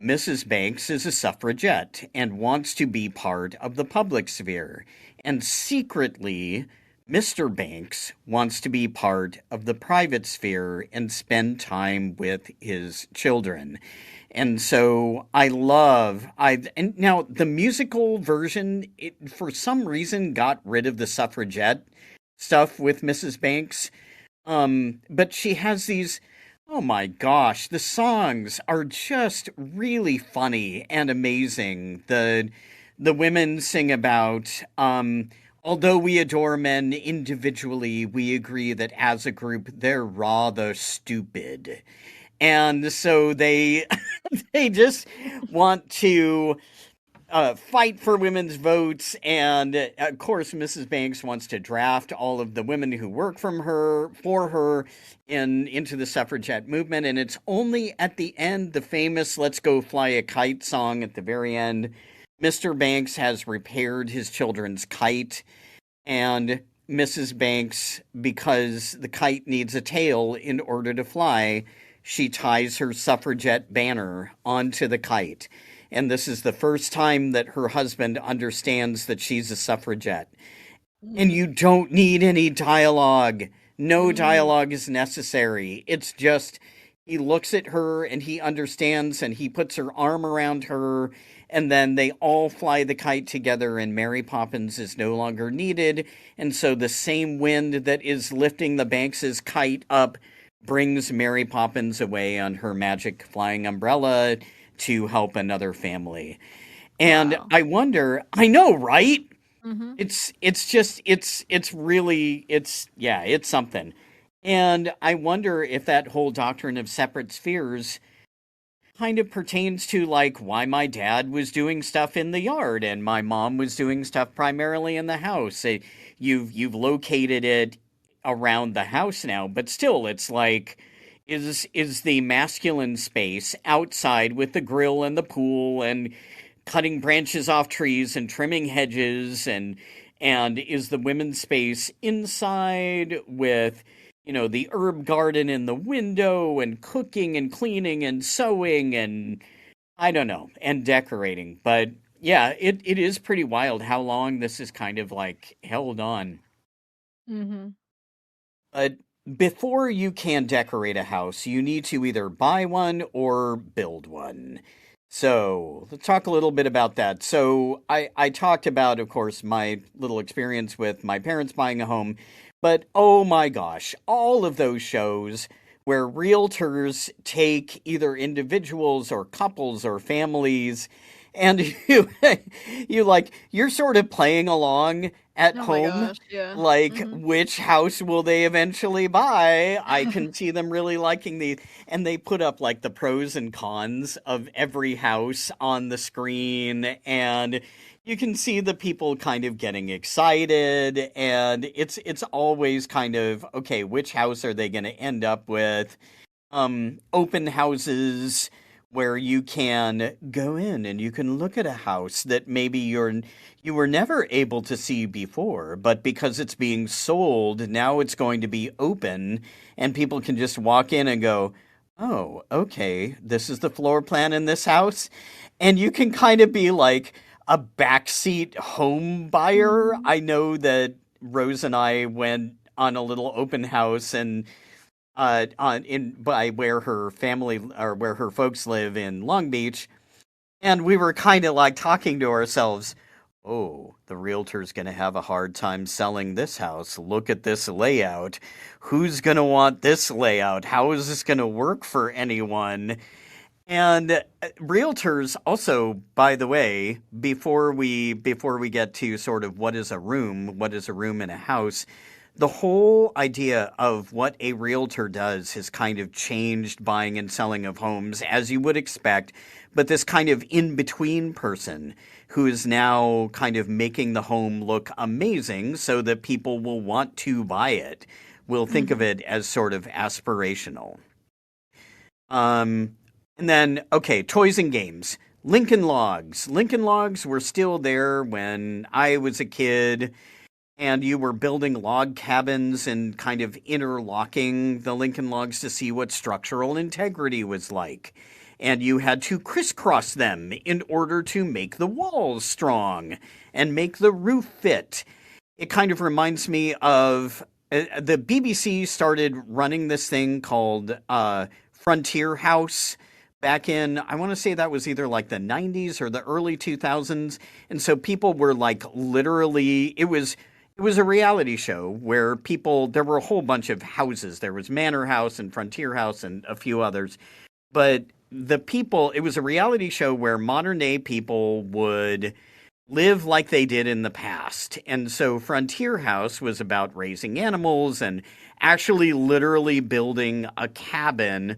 Mrs. Banks is a suffragette and wants to be part of the public sphere. And secretly, Mr. Banks wants to be part of the private sphere and spend time with his children. And so and now the musical version, for some reason got rid of the suffragette stuff with Mrs. Banks. But she has these, oh my gosh, the songs are just really funny and amazing. The women sing about, although we adore men individually, we agree that as a group they're rather stupid. And so they they just want to fight for women's votes, and of course, Mrs. Banks wants to draft all of the women who work for her into the suffragette movement. And it's only at the end, the famous "Let's Go Fly a Kite" song at the very end. Mr. Banks has repaired his children's kite, and Mrs. Banks, because the kite needs a tail in order to fly, she ties her suffragette banner onto the kite. And this is the first time that her husband understands that she's a suffragette. And you don't need any dialogue. No Mm. dialogue is necessary. It's just he looks at her and he understands and he puts her arm around her, and then they all fly the kite together and Mary Poppins is no longer needed. And so the same wind that is lifting the Banks's kite up brings Mary Poppins away on her magic flying umbrella to help another family. And Wow. I wonder, I know, right? Mm-hmm. It's just it's really it's yeah, it's something. And I wonder if that whole doctrine of separate spheres kind of pertains to like why my dad was doing stuff in the yard and my mom was doing stuff primarily in the house. You've located it around the house now, but still it's like is the masculine space outside with the grill and the pool and cutting branches off trees and trimming hedges, and is the women's space inside with the herb garden in the window and cooking and cleaning and sewing and I don't know and decorating. But yeah, it is pretty wild how long this is kind of like held on. Mm-hmm. But before you can decorate a house, you need to either buy one or build one. So let's talk a little bit about that. So I talked about, of course, my little experience with my parents buying a home, but oh my gosh, all of those shows where realtors take either individuals or couples or families and you're sort of playing along at Oh my home, gosh. Yeah. like Mm-hmm. which house will they eventually buy. I can see them really liking the and they put up like the pros and cons of every house on the screen, and you can see the people kind of getting excited, and it's always kind of okay, which house are they going to end up with. Open houses where you can go in and you can look at a house that maybe you were never able to see before, but because it's being sold, now it's going to be open and people can just walk in and go, "Oh, okay, this is the floor plan in this house." And you can kind of be like a backseat home buyer. Mm-hmm. I know that Rose and I went on a little open house and on in by where her family or where her folks live in Long Beach, and we were kind of like talking to ourselves, "Oh, the realtor's going to have a hard time selling this house. Look at this layout. Who's going to want this layout? How is this going to work for anyone?" And realtors also, by the way, before we get to sort of what is a room in a house, the whole idea of what a realtor does has kind of changed buying and selling of homes, as you would expect. But this kind of in between person who is now kind of making the home look amazing so that people will want to buy it, will think of Mm-hmm. it as sort of aspirational. Um, and then, okay, toys and games. Lincoln Logs. Lincoln Logs were still there when I was a kid, and you were building log cabins and kind of interlocking the Lincoln Logs to see what structural integrity was like. And you had to crisscross them in order to make the walls strong and make the roof fit. It kind of reminds me of the BBC started running this thing called Frontier House back in, I want to say that was either like the 90s or the early 2000s. And so people were like literally, it was a reality show where people, there were a whole bunch of houses. There was Manor House and Frontier House and a few others. But the people, it was a reality show where modern day people would live like they did in the past. And so Frontier House was about raising animals and actually literally building a cabin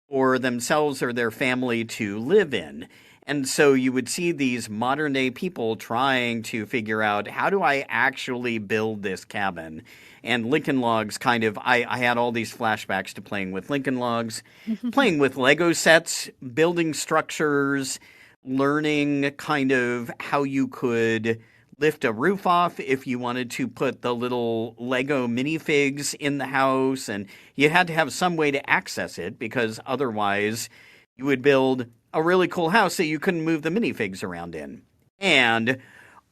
for themselves or their family to live in. And so you would see these modern day people trying to figure out how do I actually build this cabin? And Lincoln Logs kind of, I had all these flashbacks to playing with Lincoln Logs, playing with Lego sets, building structures, learning kind of how you could lift a roof off if you wanted to put the little Lego minifigs in the house. And you had to have some way to access it because otherwise you would build a really cool house that you couldn't move the minifigs around in. And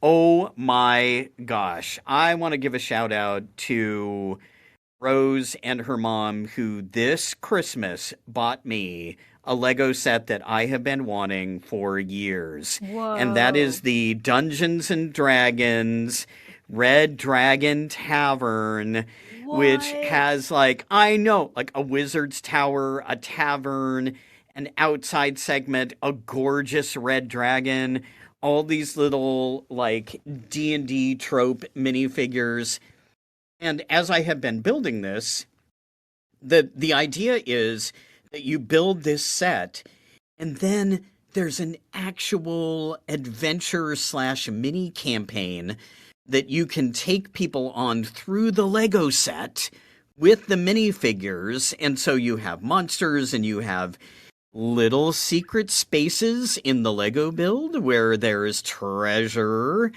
oh my gosh, I want to give a shout out to Rose and her mom, who this Christmas bought me a Lego set that I have been wanting for years. And that is Whoa. the Dungeons and Dragons Red Dragon Tavern, which What? has, like, I know, like a wizard's tower, a tavern, an outside segment, a gorgeous red dragon, all these little like D&D trope minifigures. And as I have been building this, the idea is that you build this set and then there's an actual adventure slash mini campaign that you can take people on through the Lego set with the minifigures. And so you have monsters and you have little secret spaces in the Lego build where there's treasure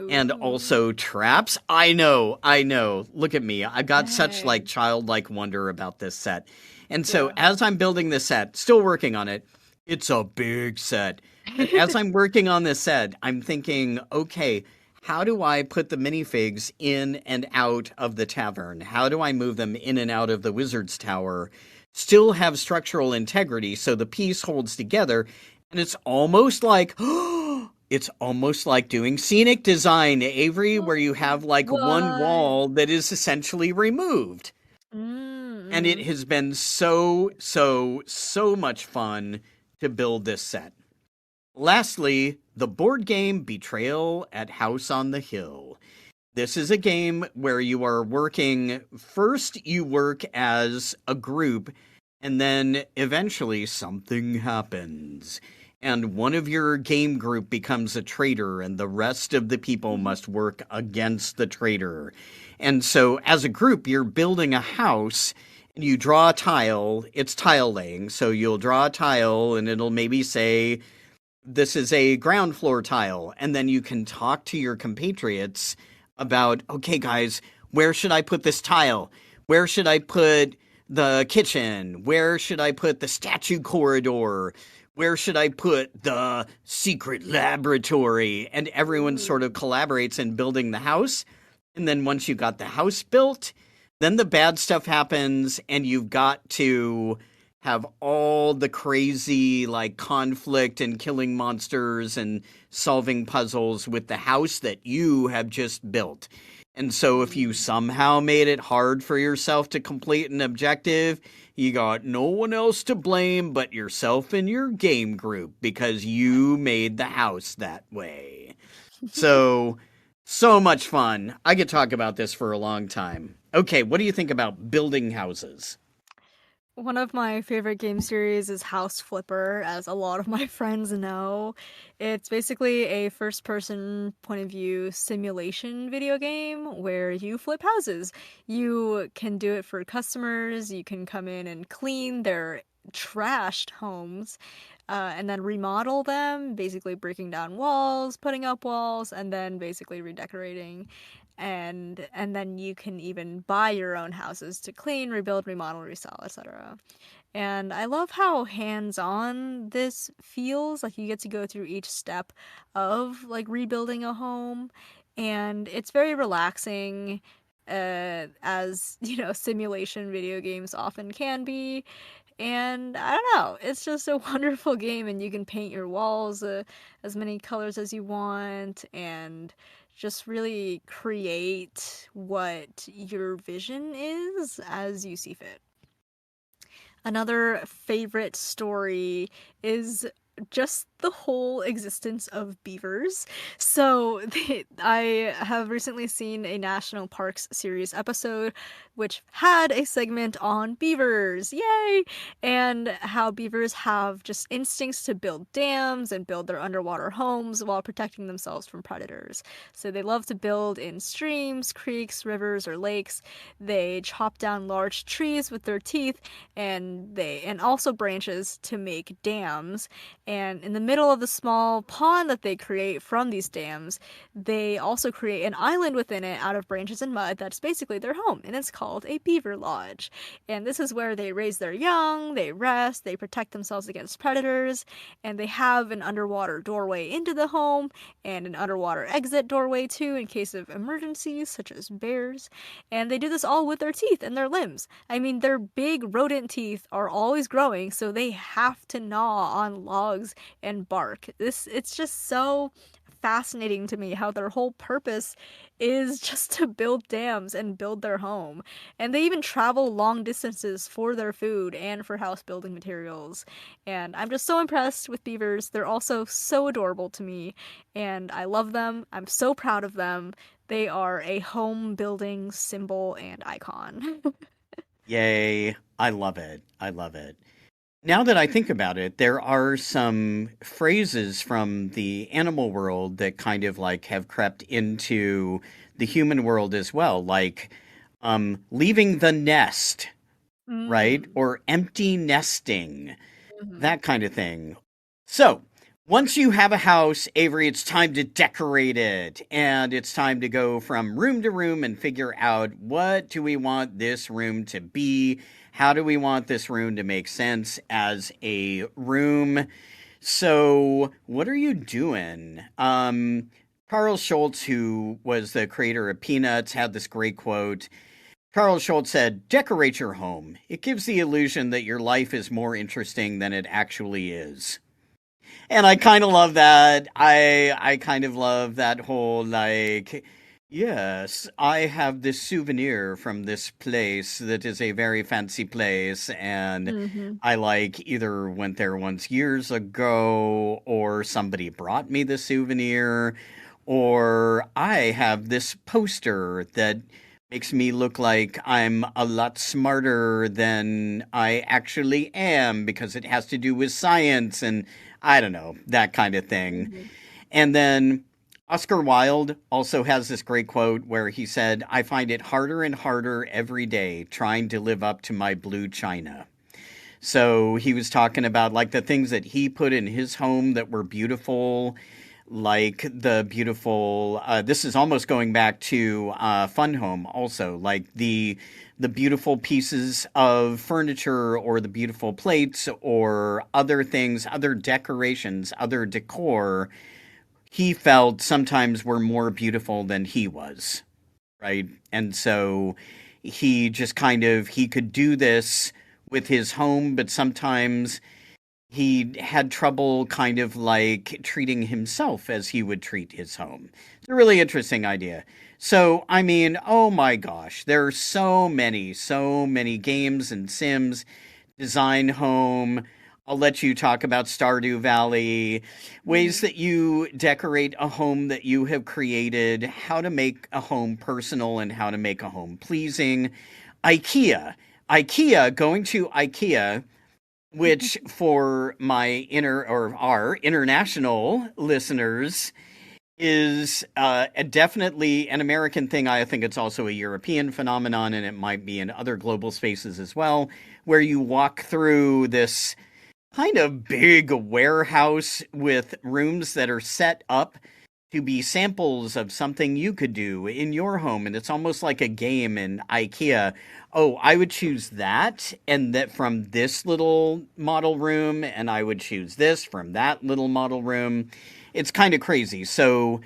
and Ooh. also traps. I know, I know. Look at me. I've got such like Dang. childlike wonder about this set. And so Yeah. as I'm building this set, still working on it, it's a big set. But as I'm working on this set, I'm thinking, okay, how do I put the minifigs in and out of the tavern? How do I move them in and out of the wizard's tower? Still have structural integrity so the piece holds together, and it's almost like it's almost like doing scenic design, Avery, where you have like one What? wall that is essentially removed. And it Mm-hmm. has been so much fun to build this set. Lastly, the board game Betrayal at House on the Hill. This is a game where you are working, first, you work as a group, and then eventually something happens. And one of your game group becomes a traitor, and the rest of the people must work against the traitor. And so, as a group, you're building a house, and you draw a tile. It's tile laying, so you'll draw a tile, and it'll maybe say, this is a ground floor tile. And then you can talk to your compatriots about, okay, guys, where should I put this tile? Where should I put the kitchen? Where should I put the statue corridor? Where should I put the secret laboratory? And everyone sort Ooh. of collaborates in building the house. And then once you got the house built, then the bad stuff happens and you've got to have all the crazy like conflict and killing monsters and solving puzzles with the house that you have just built. And so if you Ooh. somehow made it hard for yourself to complete an objective, you got no one else to blame but yourself and your game group because you made the house that way. So, so much fun. I could talk about this for a long time. Okay, what do you think about building houses? One of my favorite game series is House Flipper, as a lot of my friends know. It's basically a first person point of view simulation video game where you flip houses. You can do it for customers, you can come in and clean their trashed homes. And then remodel them, basically breaking down walls, putting up walls, and then basically redecorating. And then you can even buy your own houses to clean, rebuild, remodel, resell, etc. And I love how hands-on this feels. Like you get to go through each step of like rebuilding a home, and it's very relaxing. As you know, simulation video games often can be, and I don't know, it's just a wonderful game, and you can paint your walls as many colors as you want, and just really create what your vision is as you see fit. Another favorite story is just the whole existence of beavers. I have recently seen a National Parks series episode which had a segment on beavers. Yay! And how beavers have just instincts to build dams and build their underwater homes while protecting themselves from predators. So they love to build in streams, creeks, rivers, or lakes. They chop down large trees with their teeth and also branches to make dams, And in the middle of the small pond that they create from these dams, they also create an island within it out of branches and mud that's basically their home, and it's called a beaver lodge. And this is where they raise their young, they rest, they protect themselves against predators, and they have an underwater doorway into the home and an underwater exit doorway too in case of emergencies such as bears. And they do this all with their teeth and their limbs. I mean, their big rodent teeth are always growing, so they have to gnaw on logs and bark. It's just so fascinating to me how their whole purpose is just to build dams and build their home. And they even travel long distances for their food and for house building materials. And I'm just so impressed with beavers. They're also so adorable to me, and I love them. I'm so proud of them. They are a home building symbol and icon. Yay. I love it. I love it. Now that I think about it, there are some phrases from the animal world that kind of like have crept into the human world as well, like leaving the nest, right? Mm. Or empty nesting, Mhm. that kind of thing. So, once you have a house, Avery, it's time to decorate it. And it's time to go from room to room and figure out what do we want this room to be? How do we want this room to make sense as a room? So, what are you doing? Carl Schultz, who was the creator of Peanuts, had this great quote. Carl Schultz said, "Decorate your home. It gives the illusion that your life is more interesting than it actually is." And I kind of love that. I kind of love that whole like, yes, I have this souvenir from this place that is a very fancy place, and Mhm. I like either went there once years ago, or somebody brought me the souvenir, or I have this poster that makes me look like I'm a lot smarter than I actually am because it has to do with science and I don't know, that kind of thing. Mhm. And then Oscar Wilde also has this great quote where he said, "I find it harder and harder every day trying to live up to my blue china." So he was talking about like the things that he put in his home that were beautiful, like the beautiful. This is almost going back to Fun Home, also like the beautiful pieces of furniture or the beautiful plates or other things, other decorations, other decor. He felt sometimes were more beautiful than he was, right? And so he just kind of he could do this with his home, but sometimes he had trouble kind of like treating himself as he would treat his home. It's a really interesting idea. So, I mean, oh my gosh, there are so many games and sims, design home. I'll let you talk about Stardew Valley, ways Mhm. that you decorate a home that you have created, how to make a home personal and how to make a home pleasing. IKEA. IKEA, going to IKEA, which for my inner or our international listeners is definitely an American thing. I think it's also a European phenomenon, and it might be in other global spaces as well, where you walk through this kind of big warehouse with rooms that are set up to be samples of something you could do in your home. And it's almost like a game in IKEA. Oh, I would choose that and that from this little model room, and I would choose this from that little model room. It's kind of crazy. So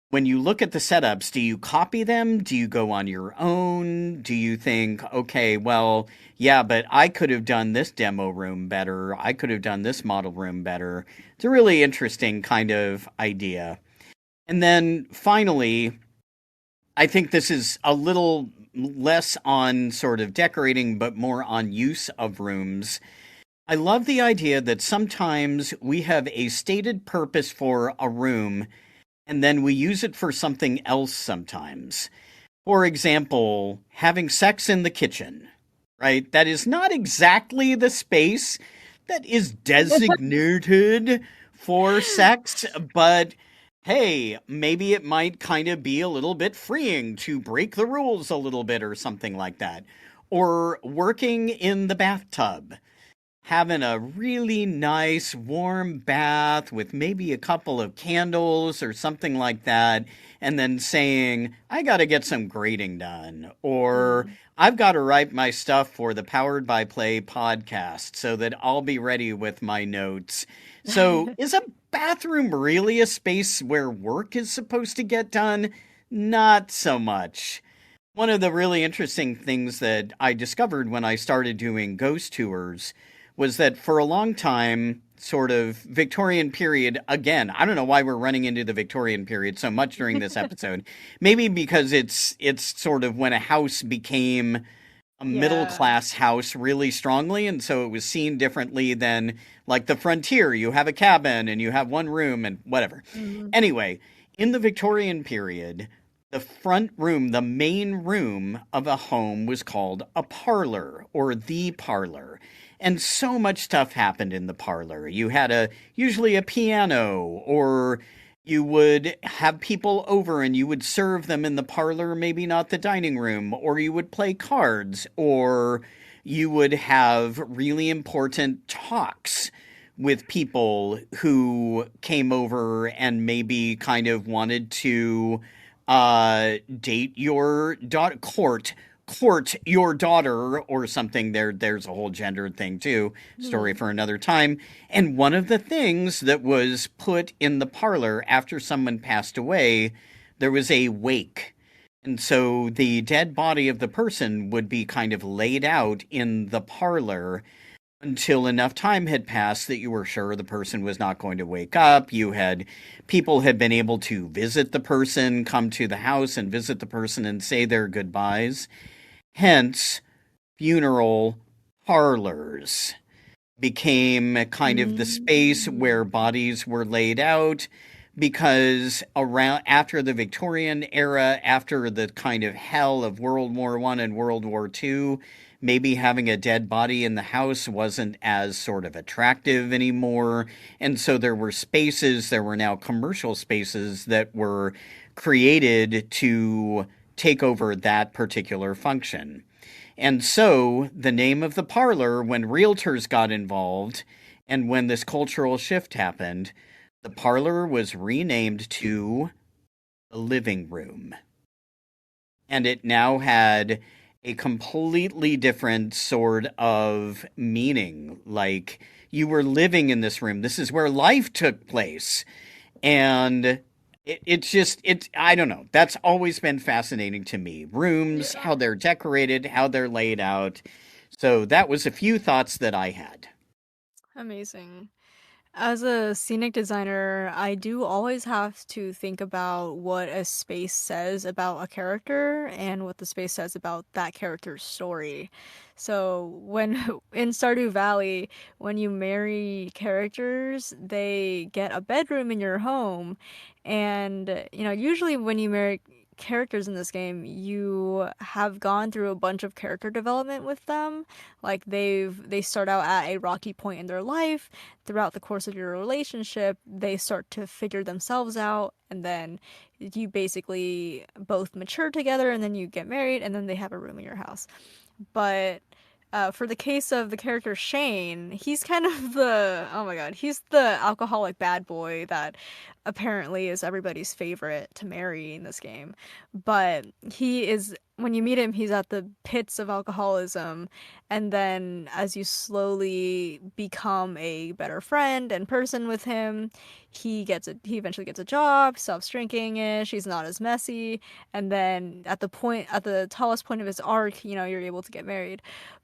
when you look at the setups, do you copy them? Do you go on your own? Do you think, okay, well, yeah, but I could have done this demo room better. I could have done this model room better. It's a really interesting kind of idea. And then finally, I think this is a little less on sort of decorating, but more on use of rooms. I love the idea that sometimes we have a stated purpose for a room and then we use it for something else sometimes. For example, having sex in the kitchen, right? That is not exactly the space that is designated for sex, but hey, maybe it might kind of be a little bit freeing to break the rules a little bit or something like that. Or working in the bathtub. having a really nice warm bath with maybe a couple of candles or something like that, and then saying, I got to get some grading done, or Mm. I've got to write my stuff for the Powered by Play podcast so that I'll be ready with my notes. So, is a bathroom really a space where work is supposed to get done? Not so much. One of the really interesting things that I discovered when I started doing ghost tours was that for a long time, sort of Victorian period, again, I don't know why we're running into the Victorian period so much during this episode. Maybe because it's sort of when a house became a middle Yeah. class house really strongly, and so it was seen differently than like the frontier. You have a cabin and you have one room and whatever. Mhm. Anyway, in the Victorian period, the front room, the main room of a home was called a parlor or the parlor. And so much stuff happened in the parlor. You had usually a piano, or you would have people over and you would serve them in the parlor, maybe not the dining room, or you would play cards, or you would have really important talks with people who came over and maybe kind of wanted to date your daughter, court your daughter or something. There's a whole gendered thing too. Story Hmm. for another time. And one of the things that was put in the parlor after someone passed away, there was a wake. And so the dead body of the person would be kind of laid out in the parlor until enough time had passed that you were sure the person was not going to wake up. People had been able to visit the person, come to the house and visit the person and say their goodbyes. Hence, funeral parlors became kind of the space where Mm. bodies were laid out, because around after the Victorian era, after the kind of hell of World War I and World War II, maybe having a dead body in the house wasn't as sort of attractive anymore. And so there were now commercial spaces that were created to take over that particular function. And so the name of the parlor, when realtors got involved and when this cultural shift happened, the parlor was renamed to the living room. And it now had a completely different sort of meaning. Like, you were living in this room. This is where life took place. And I don't know. That's always been fascinating to me. Rooms, Yeah. how they're decorated, how they're laid out. So that was a few thoughts that I had. Amazing. As a scenic designer, I do always have to think about what a space says about a character and what the space says about that character's story. So, when in Stardew Valley, when you marry characters, they get a bedroom in your home. And, usually when you marry characters in this game, you have gone through a bunch of character development with them. Like they start out at a rocky point in their life. Throughout the course of your relationship, they start to figure themselves out, and then you basically both mature together, and then you get married, and then they have a room in your house. But for the case of the character Shane, he's kind of oh my god, he's the alcoholic bad boy that apparently is everybody's favorite to marry in this game. But when you meet him, he's at the pits of alcoholism. And then as you slowly become a better friend and person with him, he eventually gets a job, stops drinking ish, he's not as messy. And then at the tallest point of his arc, you're able to get married.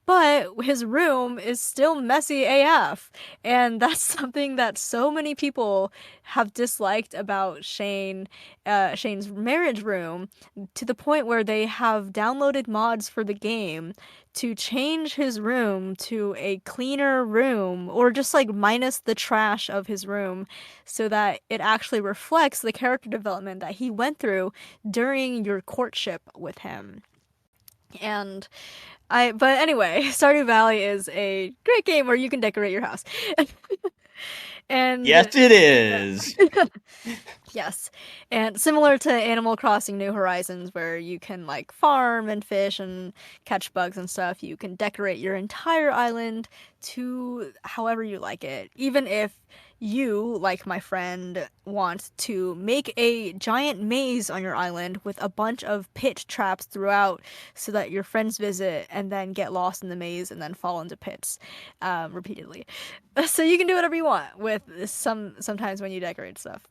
But his room is still messy AF. And that's something that so many people have disliked about Shane's marriage room, to the point where they have downloaded mods for the game to change his room to a cleaner room, or just like minus the trash of his room, so that it actually reflects the character development that he went through during your courtship with him. And but anyway, Stardew Valley is a great game where you can decorate your house. And Yes, it is. yes. And similar to Animal Crossing New Horizons, where you can like farm and fish and catch bugs and stuff, you can decorate your entire island to however you like it. Even if you, like my friend, want to make a giant maze on your island with a bunch of pit traps throughout so that your friends visit and then get lost in the maze and then fall into pits repeatedly. So you can do whatever you want with sometimes when you decorate stuff.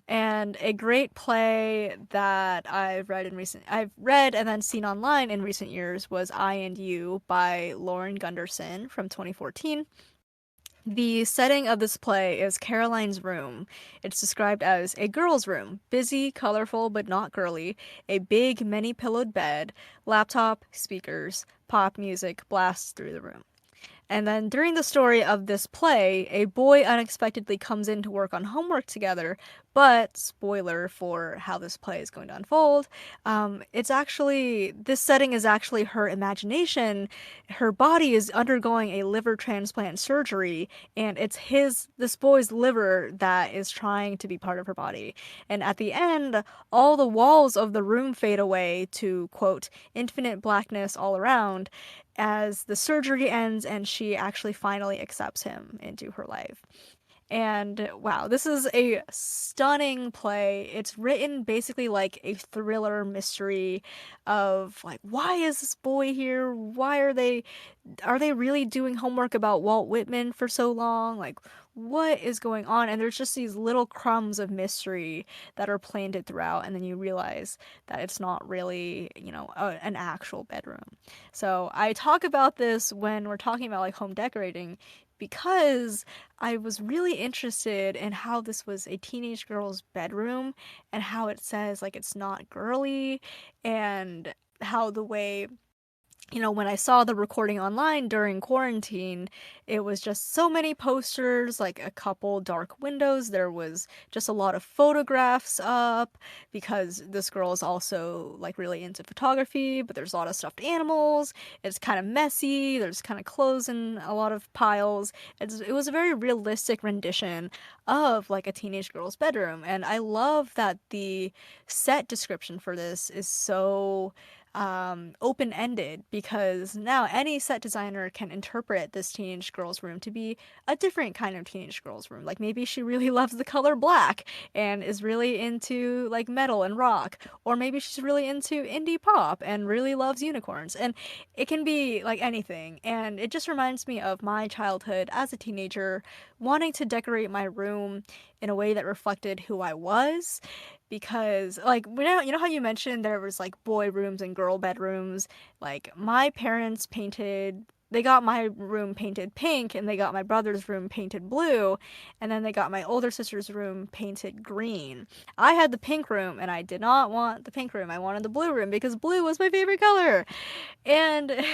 And a great play that I've read and then seen online in recent years was I and You by Lauren Gunderson from 2014. The setting of this play is Caroline's room. It's described as a girl's room, busy, colorful, but not girly, a big, many pillowed bed, laptop, speakers, pop music blasts through the room. And then during the story of this play, a boy unexpectedly comes in to work on homework together. But, spoiler for how this play is going to unfold, this setting is actually her imagination. Her body is undergoing a liver transplant surgery, and it's this boy's liver that is trying to be part of her body. And at the end, all the walls of the room fade away to, quote, infinite blackness all around as the surgery ends and she actually finally accepts him into her life. And wow, this is a stunning play. It's written basically like a thriller mystery of like, why is this boy here? Why are they really doing homework about Walt Whitman for so long? Like, what is going on? And there's just these little crumbs of mystery that are planted throughout, and then you realize that it's not really, an actual bedroom. So I talk about this when we're talking about like home decorating because I was really interested in how this was a teenage girl's bedroom and how it says like it's not girly and how the way when I saw the recording online during quarantine, it was just so many posters, like a couple dark windows. There was just a lot of photographs up because this girl is also like really into photography, but there's a lot of stuffed animals. It's kind of messy. There's kind of clothes in a lot of piles. It was a very realistic rendition of like a teenage girl's bedroom. And I love that the set description for this is so open ended because now any set designer can interpret this teenage girl's room to be a different kind of teenage girl's room. Like maybe she really loves the color black and is really into like metal and rock, or maybe she's really into indie pop and really loves unicorns. And it can be like anything. And it just reminds me of my childhood as a teenager wanting to decorate my room in a way that reflected who I was because like you know how you mentioned there was like boy rooms and girl bedrooms. Like my parents painted they got my room painted pink and they got my brother's room painted blue, and then they got my older sister's room painted green. I had the pink room and I did not want the pink room. I wanted the blue room because blue was my favorite color. And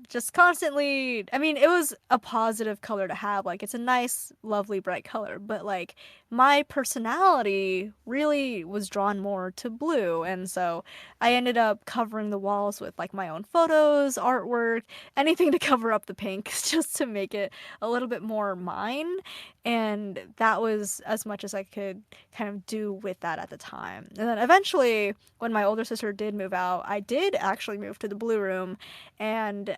just constantly, I mean, it was a positive color to have. Like, it's a nice, lovely, bright color. But, like, my personality really was drawn more to blue. And so I ended up covering the walls with, like, my own photos, artwork, anything to cover up the pink just to make it a little bit more mine. And that was as much as I could kind of do with that at the time. And then eventually, when my older sister did move out, I did actually move to the blue room. And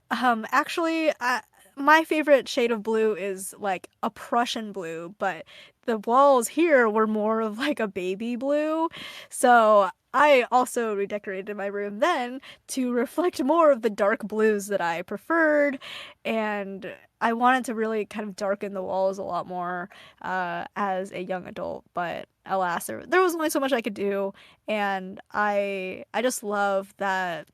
my favorite shade of blue is like a Prussian blue, but the walls here were more of like a baby blue. So I also redecorated my room then to reflect more of the dark blues that I preferred, and I wanted to really kind of darken the walls a lot more as a young adult. But alas, there was only so much I could do, and I just love that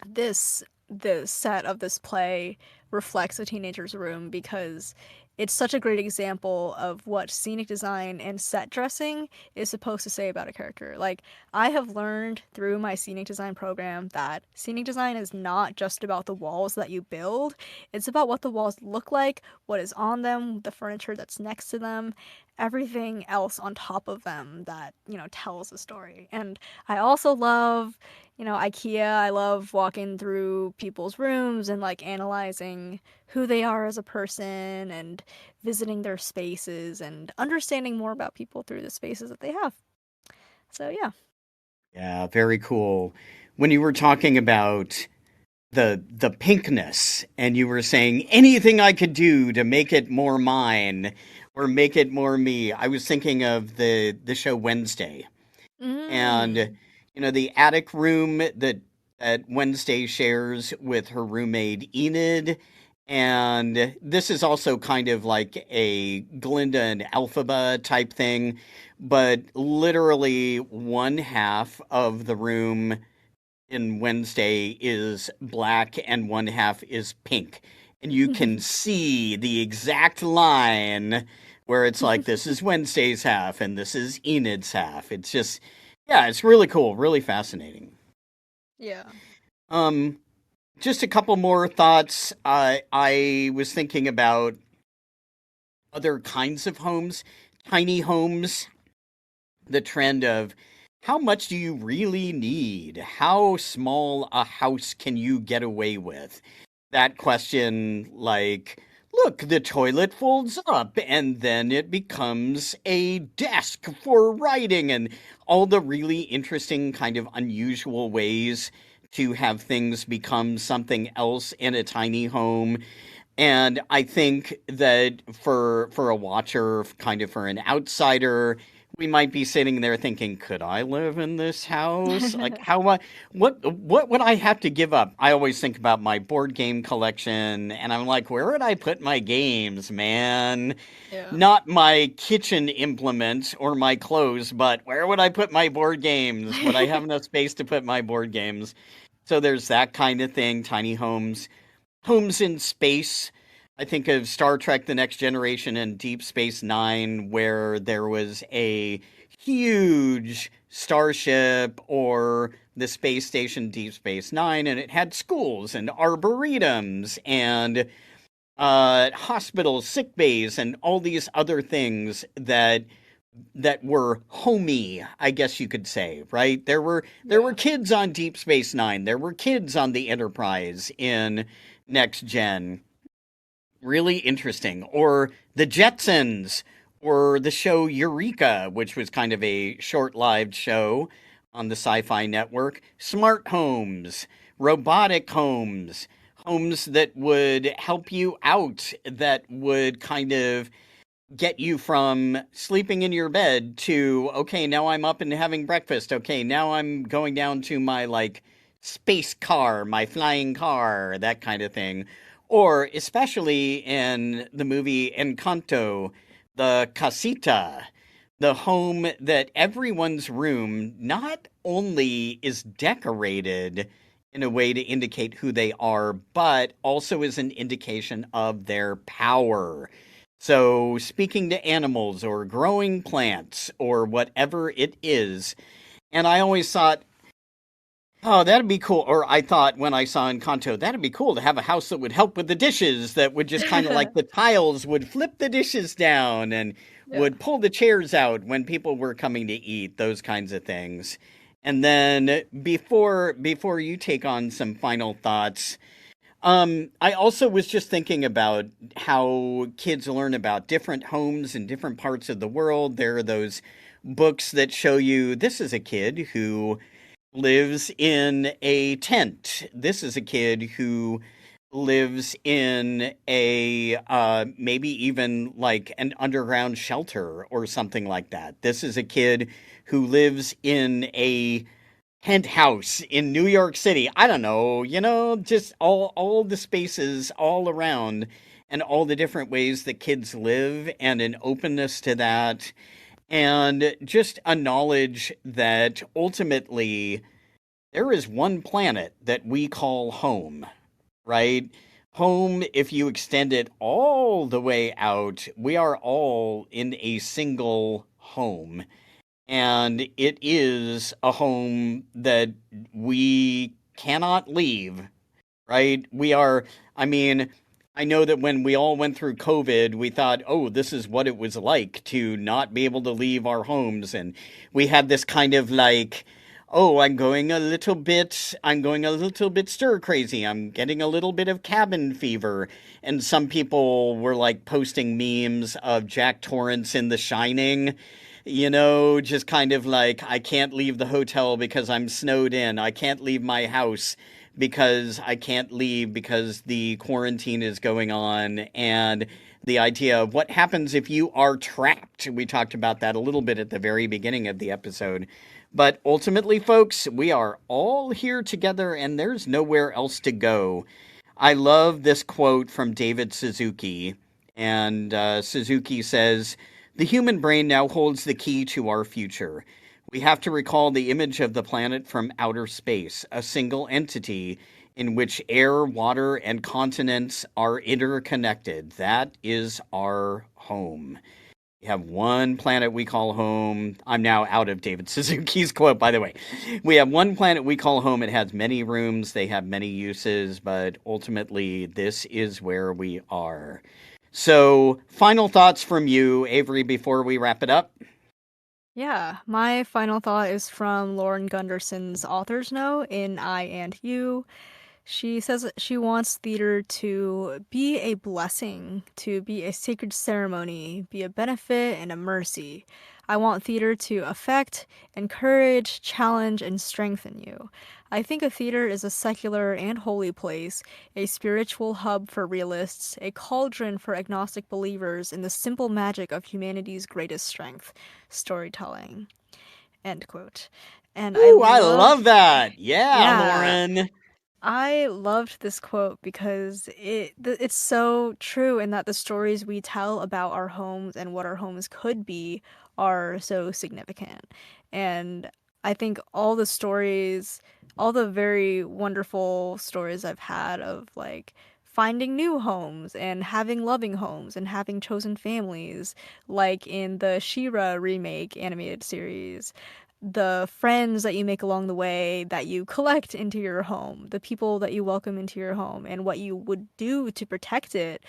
the set of this play reflects a teenager's room because it's such a great example of what scenic design and set dressing is supposed to say about a character. Like, I have learned through my scenic design program that scenic design is not just about the walls that you build, it's about what the walls look like, what is on them, the furniture that's next to them, everything else on top of them that, tells a story. And I also love IKEA, I love walking through people's rooms and like analyzing who they are as a person and visiting their spaces and understanding more about people through the spaces that they have. So yeah. Yeah, very cool. When you were talking about the pinkness and you were saying anything I could do to make it more mine or make it more me, I was thinking of the show Wednesday. And Mm. the attic room that Wednesday shares with her roommate Enid. And this is also kind of like a Glinda and Elphaba type thing, but literally one half of the room in Wednesday is black and one half is pink. And you can see the exact line where it's like, this is Wednesday's half and this is Enid's half. It's just, yeah, it's really cool, really fascinating. Yeah. Um, just a couple more thoughts. I was thinking about other kinds of homes, tiny homes, the trend of how much do you really need? How small a house can you get away with? That question, like, look, the toilet folds up and then it becomes a desk for writing, and all the really interesting, kind of unusual ways to have things become something else in a tiny home. And I think that for a watcher, kind of for an outsider, we might be sitting there thinking, could I live in this house? Like what would I have to give up? I always think about my board game collection and I'm like, where would I put my games, man? Yeah. Not my kitchen implements or my clothes, but where would I put my board games? Would I have enough space to put my board games? So there's that kind of thing, tiny homes. Homes in space. I think of Star Trek The Next Generation and Deep Space Nine, where there was a huge starship or the space station Deep Space Nine, and it had schools and arboretums and hospitals, sick bays, and all these other things that were homey, I guess you could say, right? There were Yeah. kids on Deep Space Nine. There were kids on the Enterprise in Next Gen. Really interesting. Or the Jetsons, or the show Eureka, which was kind of a short-lived show on the Sci-Fi Network. Smart homes, robotic homes, homes that would help you out, that would kind of get you from sleeping in your bed to, okay, now I'm up and having breakfast. Okay, now I'm going down to my like space car, my flying car, that kind of thing. Or especially in the movie Encanto, the casita, the home that everyone's room not only is decorated in a way to indicate who they are, but also is an indication of their power. So, speaking to animals or growing plants or whatever it is. And I always thought, oh, that'd be cool. Or I thought when I saw Encanto, that'd be cool to have a house that would help with the dishes, that would just kind of like the tiles would flip the dishes down and Yeah. would pull the chairs out when people were coming to eat, those kinds of things. And then before you take on some final thoughts, I also was just thinking about how kids learn about different homes in different parts of the world. There are those books that show you this is a kid who lives in a tent. This is a kid who lives in a maybe even like an underground shelter or something like that. This is a kid who lives in a penthouse in New York City. I don't know, just all the spaces all around and all the different ways that kids live and an openness to that and just a knowledge that ultimately there is one planet that we call home, right? Home, if you extend it all the way out, we are all in a single home, and it is a home that we cannot leave, right? I mean, I know that when we all went through COVID, we thought, oh, this is what it was like to not be able to leave our homes. And we had this kind of like, oh, I'm going a little bit stir crazy. I'm getting a little bit of cabin fever. And some people were like posting memes of Jack Torrance in The Shining, just kind of like, I can't leave the hotel because I'm snowed in. I can't leave my house because I can't leave because the quarantine is going on. And the idea of what happens if you are trapped. We talked about that a little bit at the very beginning of the episode. But ultimately, folks, we are all here together and there's nowhere else to go. I love this quote from David Suzuki. And Suzuki says, "The human brain now holds the key to our future. We have to recall the image of the planet from outer space, a single entity in which air, water, and continents are interconnected. That is our home. We have one planet we call home." I'm now out of David Suzuki's quote, by the way. We have one planet we call home. It has many rooms. They have many uses, but ultimately, this is where we are. So, final thoughts from you, Avery, before we wrap it up? Yeah, my final thought is from Lauren Gunderson's author's note in I and You. She says that she wants theater to be a blessing, to be a sacred ceremony, be a benefit and a mercy. I want theater to affect, encourage, challenge, and strengthen you. I think a theater is a secular and holy place, a spiritual hub for realists, a cauldron for agnostic believers in the simple magic of humanity's greatest strength, storytelling. End quote. And Ooh, I love that. Yeah, Yeah. Lauren. I loved this quote because it's so true in that the stories we tell about our homes and what our homes could be are so significant. And I think all the stories, all the very wonderful stories I've had of like finding new homes and having loving homes and having chosen families, like in the She-Ra remake animated series, the friends that you make along the way that you collect into your home, the people that you welcome into your home, and what you would do to protect it.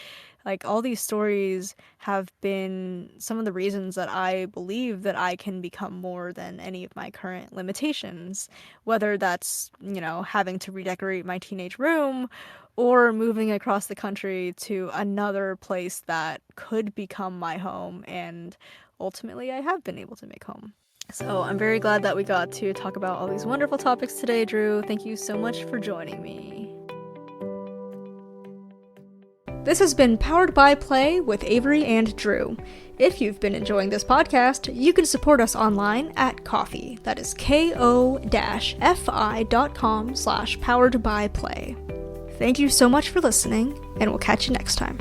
Like, all these stories have been some of the reasons that I believe that I can become more than any of my current limitations. Whether that's, having to redecorate my teenage room or moving across the country to another place that could become my home, and ultimately I have been able to make home. So I'm very glad that we got to talk about all these wonderful topics today, Drew. Thank you so much for joining me. This has been Powered by Play with Avery and Drew. If you've been enjoying this podcast, you can support us online at Ko-fi. That is ko-fi.com/poweredbyplay. Thank you so much for listening, and we'll catch you next time.